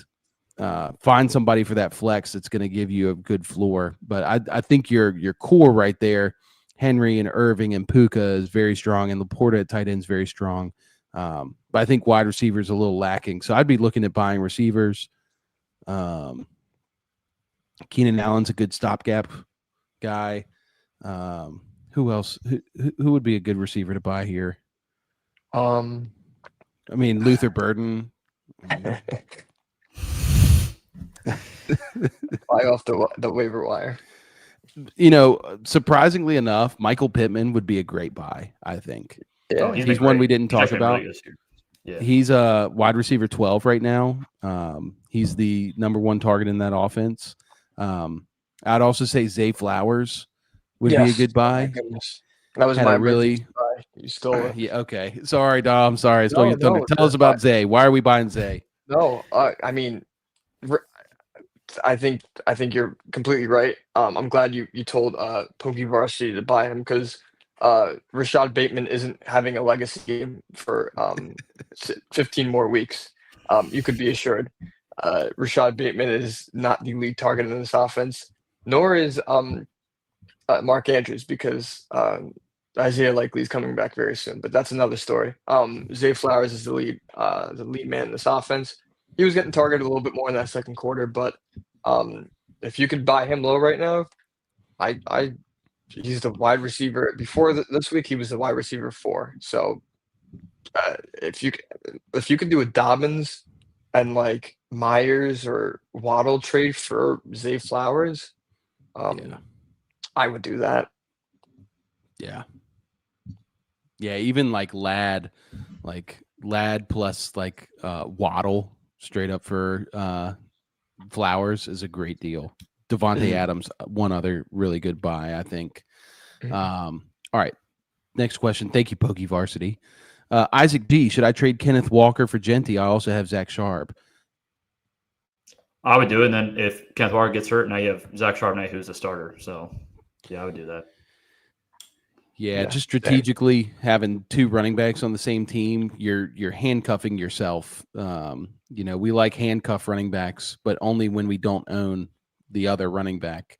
find somebody for that flex that's going to give you a good floor. But I think your core right there, Henry and Irving and Puka is very strong, and Laporta at tight end is very strong. But I think wide receiver is a little lacking. So I'd be looking at buying receivers. Keenan Allen's a good stopgap guy. Who else? Who would be a good receiver to buy here? I mean, Luther Burden. Buy off the waiver wire. Surprisingly enough, Michael Pittman would be a great buy, I think. Yeah, he's one we didn't talk about. Really yeah. He's a wide receiver 12 right now. He's the number 1 target in that offense. I'd also say Zay Flowers would be a good buy. That was my really buy. You stole it. Yeah, okay. Sorry, Dom. Sorry, I stole your thunder. Tell us about Zay. Why are we buying Zay? No, I mean, I think you're completely right. I'm glad you told Pokey Varsity to buy him because Rashad Bateman isn't having a legacy game for 15 more weeks. You could be assured. Rashad Bateman is not the lead target in this offense, nor is Mark Andrews because Isaiah Likely is coming back very soon. But that's another story. Zay Flowers is the lead man in this offense. He was getting targeted a little bit more in that second quarter, but if you could buy him low right now, he's the wide receiver. Before this week, he was the wide receiver 4. So if you could do a Dobbins and like Myers or Waddle trade for Zay Flowers, I would do that. Yeah. Yeah, even like Ladd plus like Waddle straight up for Flowers is a great deal. Devontae Adams, one other really good buy, I think. All right. Next question. Thank you, Pokey Varsity. Isaac D, should I trade Kenneth Walker for Genty? I also have Zach Sharp. I would do it, and then if Kenneth Walker gets hurt, now you have Zach Charbonnet, who's the starter. So, yeah, I would do that. Yeah, just strategically having 2 running backs on the same team, you're handcuffing yourself. We like handcuff running backs, but only when we don't own the other running back.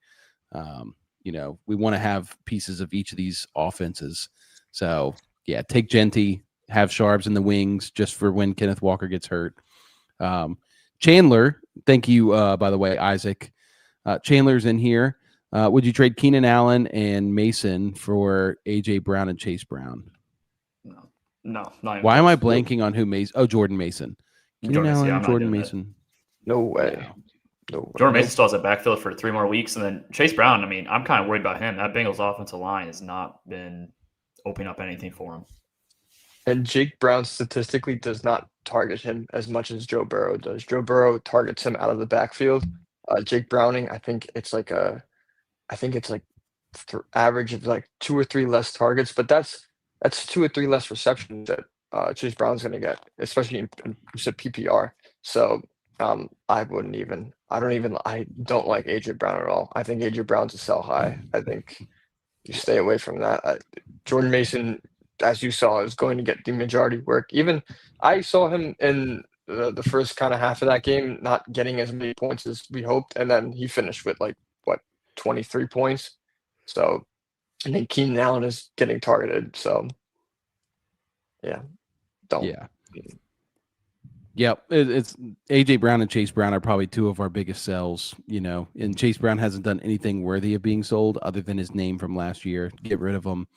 We want to have pieces of each of these offenses. So, yeah, take Genty, have Sharps in the wings just for when Kenneth Walker gets hurt. Chandler, thank you, by the way, Isaac. Chandler's in here. Would you trade Keenan Allen and Mason for A.J. Brown and Chase Brown? No. Why am I blanking on who Mason? Oh, Jordan Mason. Keenan Allen, Jordan Mason. No way. Jordan Mason still has a backfield for 3 more weeks. And then Chase Brown, I mean, I'm kind of worried about him. That Bengals offensive line has not been opening up anything for him. And Jake Brown statistically does not target him as much as Joe Burrow does. Joe Burrow targets him out of the backfield. Jake Browning, I think it's like average of like 2 or 3 less targets, but that's 2 or 3 less receptions that Chase Brown's going to get, especially in PPR. So I don't like AJ Brown at all. I think AJ Brown's a sell high. I think you stay away from that. Jordan Mason, as you saw, is going to get the majority work. Even I saw him in the first kind of half of that game not getting as many points as we hoped, and then he finished with 23 points. So I think Keenan Allen is getting targeted. So yeah, don't. Yeah. Yep. It's AJ Brown and Chase Brown are probably 2 of our biggest sells, and Chase Brown hasn't done anything worthy of being sold other than his name from last year. Get rid of him.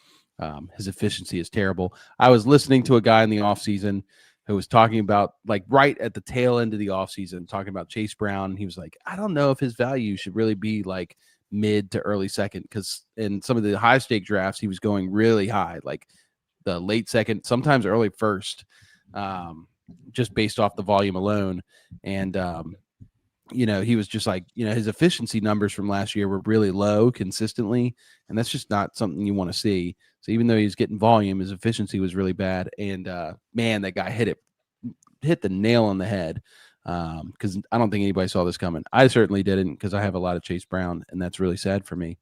His efficiency is terrible. I was listening to a guy in the offseason who was talking about, right at the tail end of the offseason, talking about Chase Brown. He was like, I don't know if his value should really be mid to early second, because in some of the high stake drafts, he was going really high, like the late second, sometimes early first, just based off the volume alone. And, he was just his efficiency numbers from last year were really low consistently. And that's just not something you want to see. So even though he was getting volume, his efficiency was really bad. And man, that guy hit the nail on the head. Because I don't think anybody saw this coming. I certainly didn't, because I have a lot of Chase Brown, and that's really sad for me.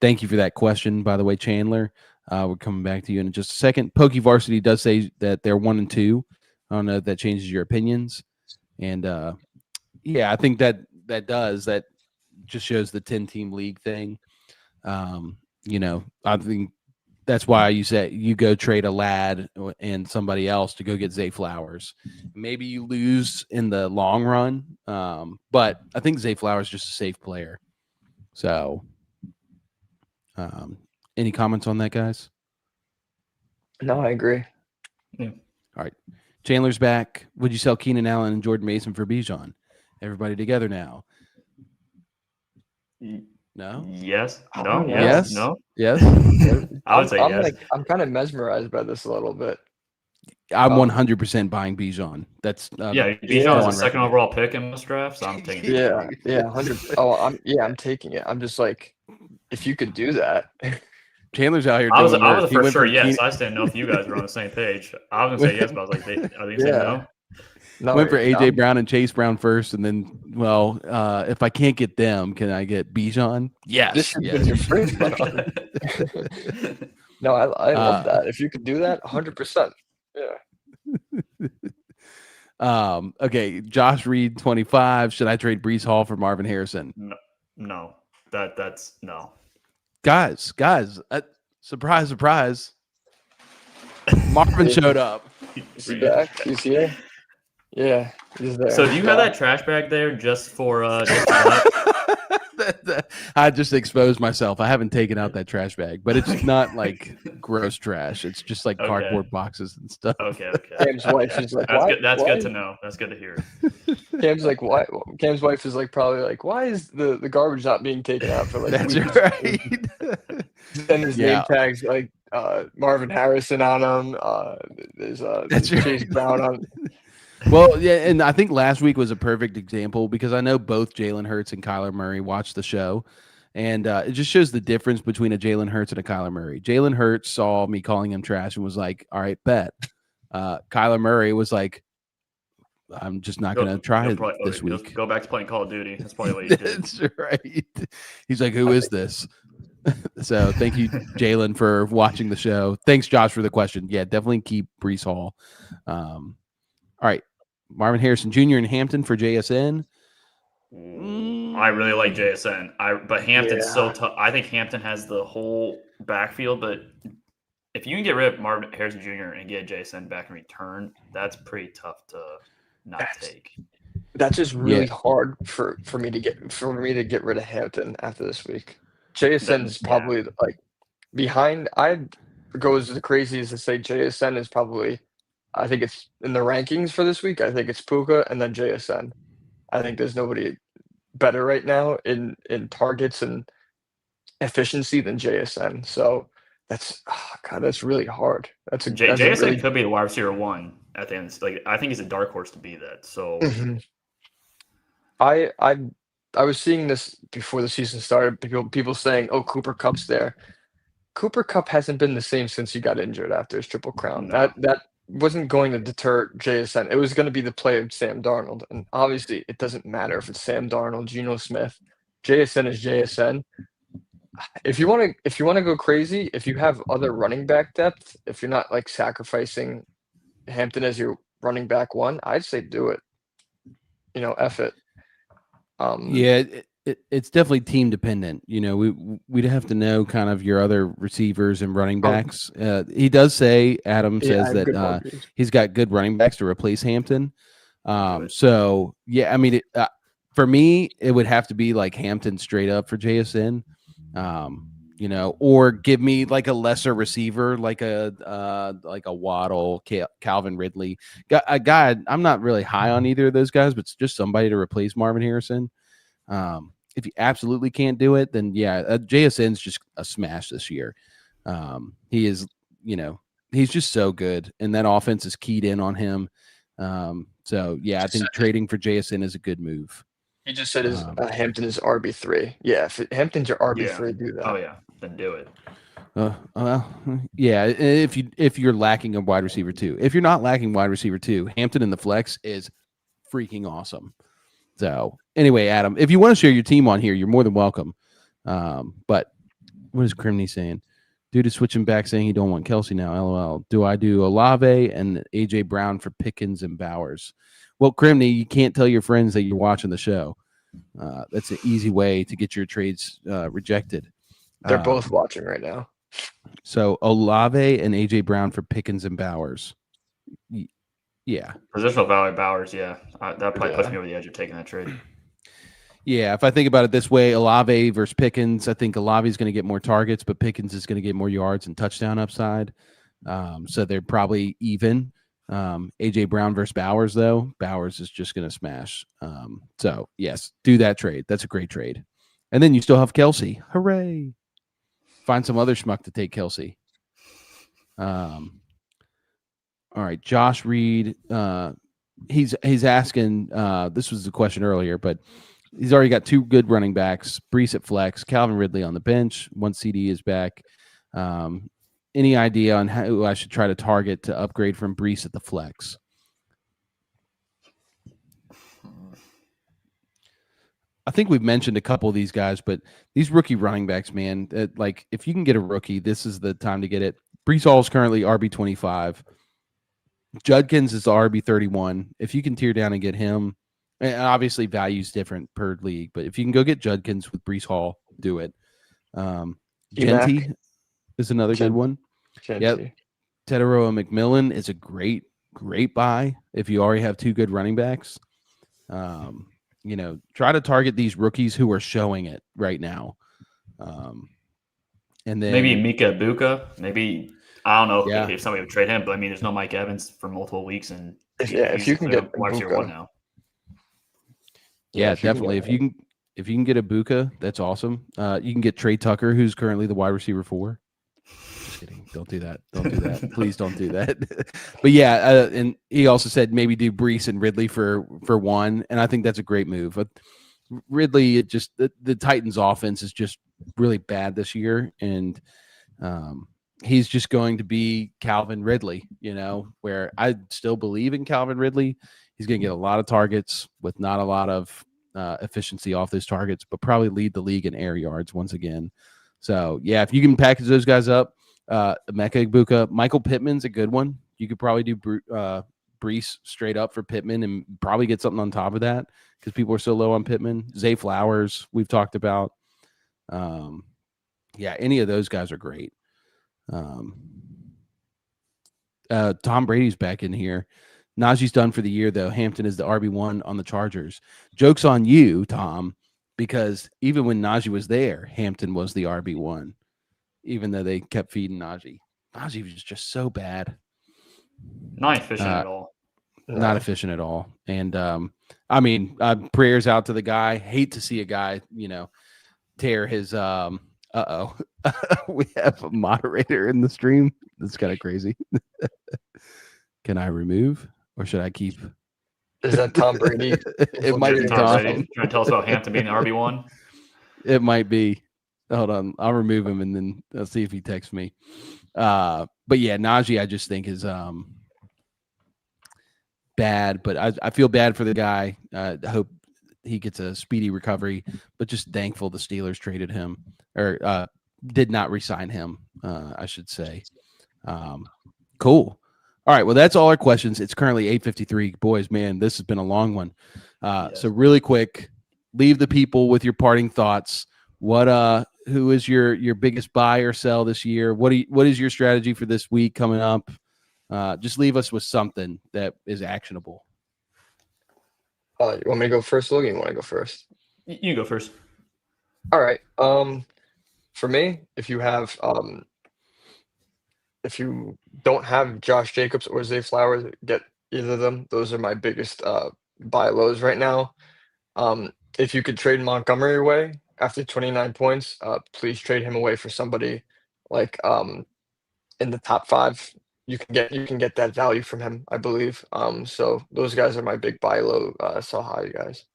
Thank you for that question, by the way, Chandler. We're coming back to you in just a second. Pokey Varsity does say that they're 1-2. I don't know if that changes your opinions. And I think that just shows the 10-team league thing. I think that's why you say you go trade a Ladd and somebody else to go get Zay Flowers. Maybe you lose in the long run, but I think Zay Flowers is just a safe player. So, any comments on that, guys? No, I agree. Yeah. All right. Chandler's back. Would you sell Keenan Allen and Jordan Mason for Bijan? Everybody together now. No? Yes. I No. don't know. Yes. Yes. No. Yes. I would say yes. I'm kind of mesmerized by this a little bit. I'm 100% buying Bijan. That's Bijan is the second overall pick in most drafts. So I'm taking it. Yeah, 100. Oh, I'm taking it. I'm just like, if you could do that. Chandler's out here. I was work. for sure yes. I just didn't know if you guys were on the same page. I was gonna say yes, but I was like, are they gonna say no? No, Went for AJ I'm- Brown and Chase Brown first, and then, well, if I can't get them, can I get Bijan? Yes. This should have yes. been your first one. No, I love that. If you could do that, 100%. Yeah. Okay, Josh Reed 25. Should I trade Brees Hall for Marvin Harrison? No. That's no. Guys, surprise, surprise. Marvin showed up. Is he back? He's here. Yeah, he's there. So do you have that trash bag there just for That- I just exposed myself. I haven't taken out that trash bag, but it's not like gross trash. It's just like Okay. cardboard boxes and stuff. Okay. Cam's wife is like, That's why? good. That's why? good to know. That's good to hear. Cam's like, why? Cam's wife is like, probably like, why is the garbage not being taken out for like That's weeks? right. And his Yeah. name tags like Marvin Harrison on them. There's That's Chase right. Brown on. Well, yeah, and I think last week was a perfect example because I know both Jalen Hurts and Kyler Murray watched the show, and it just shows the difference between a Jalen Hurts and a Kyler Murray. Jalen Hurts saw me calling him trash and was like, "All right, bet." Kyler Murray was like, "I'm just not going to try it this week." Go back to playing Call of Duty. That's probably what you did. That's right. He's like, "Who is this?" So thank you, Jalen, for watching the show. Thanks, Josh, for the question. Yeah, definitely keep Brees Hall. All right, Marvin Harrison Jr. in Hampton for JSN. I really like JSN. But Hampton's so Yeah. tough. I think Hampton has the whole backfield, but if you can get rid of Marvin Harrison Jr. and get JSN back in return, that's pretty tough to not take. That's just really hard for me to get rid of Hampton after this week. JSN is probably like behind. I'd go as crazy as to say JSN is probably. I think it's in the rankings for this week. I think it's Puka and then JSN. I think there's nobody better right now in targets and efficiency than JSN. So that's that's really hard. That's a JSN really, could be the wide receiver one at the end. Like I think he's a dark horse to be that. So I was seeing this before the season started. People saying, "Oh, Cooper Kupp's there." Cooper Kupp hasn't been the same since he got injured after his Triple Crown. No. That wasn't going to deter JSN. It was going to be the play of Sam Darnold, and obviously, it doesn't matter if it's Sam Darnold, Geno Smith. JSN is JSN. If you want to go crazy, if you have other running back depth, if you're not like sacrificing Hampton as your running back one, I'd say do it. F it. Yeah, it's definitely team dependent. We'd have to know kind of your other receivers and running backs. He does say, Adam says that he's got good running backs to replace Hampton. So yeah, I mean, for me, it would have to be like Hampton straight up for JSN. Or give me like a lesser receiver, like a Waddle, Calvin Ridley. A guy, I'm not really high on either of those guys, but it's just somebody to replace Marvin Harrison. If you absolutely can't do it, then yeah, JSN's just a smash this year. He is, he's just so good, and that offense is keyed in on him. So yeah, I think trading for JSN is a good move. He just said Hampton is RB3. Yeah, if Hampton's your RB3, do that. Oh yeah, then do it. Well, yeah. If you're lacking a wide receiver too, if you're not lacking wide receiver too, Hampton in the flex is freaking awesome. So anyway, Adam, if you want to share your team on here, you're more than welcome. But what is Crimney saying? Dude is switching back saying he don't want Kelsey now. LOL. Do I do Olave and AJ Brown for Pickens and Bowers? Well, Crimney, you can't tell your friends that you're watching the show. That's an easy way to get your trades rejected. They're both watching right now. So Olave and AJ Brown for Pickens and Bowers. Yeah. Positional value Bowers, yeah. That probably puts me over the edge of taking that trade. Yeah, if I think about it this way, Olave versus Pickens, I think Olave is going to get more targets, but Pickens is going to get more yards and touchdown upside. So they're probably even. AJ Brown versus Bowers, though, Bowers is just going to smash. So yes, do that trade. That's a great trade. And then you still have Kelsey. Hooray! Find some other schmuck to take Kelsey. All right, Josh Reed. He's asking. This was the question earlier, but he's already got two good running backs: Brees at flex, Calvin Ridley on the bench. One CD is back. Any idea on how I should try to target to upgrade from Brees at the flex? think we've mentioned a couple of these guys, but these rookie running backs, man, like if you can get a rookie, this is the time to get it. Brees Hall is currently RB25. Judkins is the RB31. If you can tear down and get him, and obviously value's different per league, but if you can go get Judkins with Brees Hall, do it. Genty is another good one. Yep. Tetaroa McMillan is a great buy if you already have two good running backs. You know, try to target these rookies who are showing it right now. And then maybe Mika Ibuka. Maybe I don't know Yeah. if somebody would trade him, but I mean, there's no Mike Evans for multiple weeks, and if you can get wide receiver Ibuka. one now. Yeah, definitely. If you can get Ibuka, that's awesome. You can get Trey Tucker, who's currently the wide receiver 4. Just kidding. Don't do that. Don't do that. Please don't do that. But yeah, and he also said maybe do Brees and Ridley for 1, and I think that's a great move. But Ridley, it just the Titans' offense is just really bad this year, and he's just going to be Calvin Ridley. You know, where I still believe in Calvin Ridley. He's going to get a lot of targets with not a lot of efficiency off those targets, but probably lead the league in air yards once again. So, yeah, if you can package those guys up, Emeka Egbuka, Michael Pittman's a good one. You could probably do Brees straight up for Pittman and probably get something on top of that because people are so low on Pittman. Zay Flowers, we've talked about. Yeah, any of those guys are great. Tom Brady's back in here. Najee's done for the year, though. Hampton is the RB1 on the Chargers. Joke's on you, Tom, because even when Najee was there, Hampton was the RB1, even though they kept feeding Najee. Najee was just so bad. Not efficient at all. Not efficient at all. And, I mean, prayers out to the guy. Hate to see a guy, you know, tear his we have a moderator in the stream. That's kind of crazy. Can I remove? Or should I keep? Is that Tom Brady? It might be Tom. Brady. Trying to tell us about Hampton being the RB1? It might be. Hold on. I'll remove him and then I'll see if he texts me. But yeah, Najee, I just think is bad. But I feel bad for the guy. I hope he gets a speedy recovery. But just thankful the Steelers traded him or did not re-sign him, I should say. Cool. All right, well, that's all our questions. It's currently 8:53. Boys, man, this has been a long one. So really quick, leave the people with your parting thoughts. Who is your biggest buy or sell this year? What is your strategy for this week coming up? Just leave us with something that is actionable. You want me to go first, Logan? You want to go first? You go first. All right. For me, if you don't have Josh Jacobs or Zay Flowers, get either of them. Those are my biggest buy lows right now. If you could trade Montgomery away after 29 points, please trade him away for somebody like in the top 5. You can get that value from him, I believe. So those guys are my big buy low, sell high guys.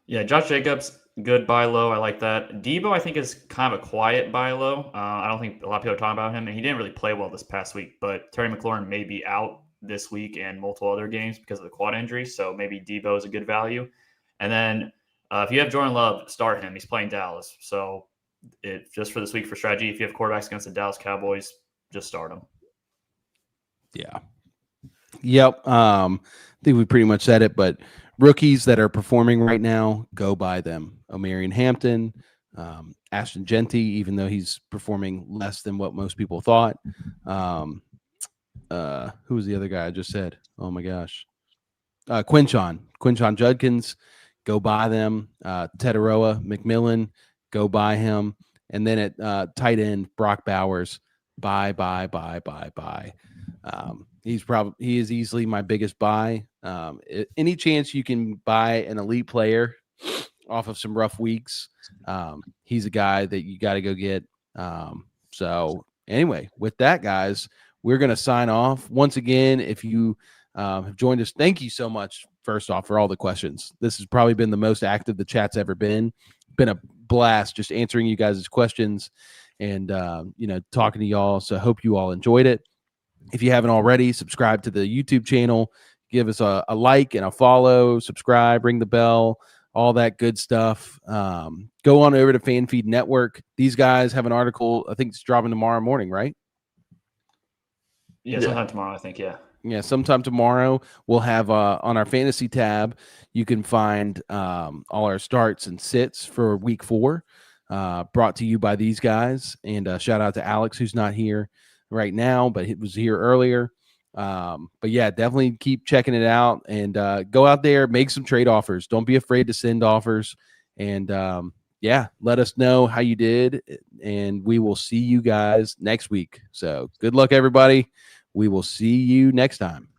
Yeah, Josh Jacobs, good buy low. I like that. Debo, I think, is kind of a quiet buy low. I don't think a lot of people are talking about him, and he didn't really play well this past week. But Terry McLaurin may be out this week and multiple other games because of the quad injury. So maybe Debo is a good value. And then if you have Jordan Love, start him. He's playing Dallas. So just for this week for strategy, if you have quarterbacks against the Dallas Cowboys, just start them. Yeah. Yep. I think we pretty much said it, but rookies that are performing right now, go buy them. Omarion Hampton, Ashton Genty, even though he's performing less than what most people thought. Who was the other guy I just said? Oh my gosh. Quinshon Judkins, go buy them. Tetaroa McMillan, go buy him. And then at tight end, Brock Bowers, buy. He is easily my biggest buy. Any chance you can buy an elite player off of some rough weeks, he's a guy that you got to go get. So anyway, with that, guys, we're going to sign off. Once again, if you have joined us, thank you so much, first off, for all the questions. This has probably been the most active the chat's ever been. Been a blast just answering you guys' questions and, talking to y'all. So I hope you all enjoyed it. If you haven't already, subscribe to the YouTube channel, give us a like and a follow, subscribe, ring the bell, all that good stuff. Go on over to FanFeed Network. These guys have an article, I think it's dropping tomorrow morning, right? Yeah, sometime tomorrow, I think. Yeah. Yeah, sometime tomorrow we'll have on our fantasy tab, you can find all our starts and sits for week 4, brought to you by these guys. And shout out to Alex, who's not here right now, but he was here earlier. But yeah, definitely keep checking it out and go out there, make some trade offers. Don't be afraid to send offers. And yeah, let us know how you did. And we will see you guys next week. So good luck, everybody. We will see you next time.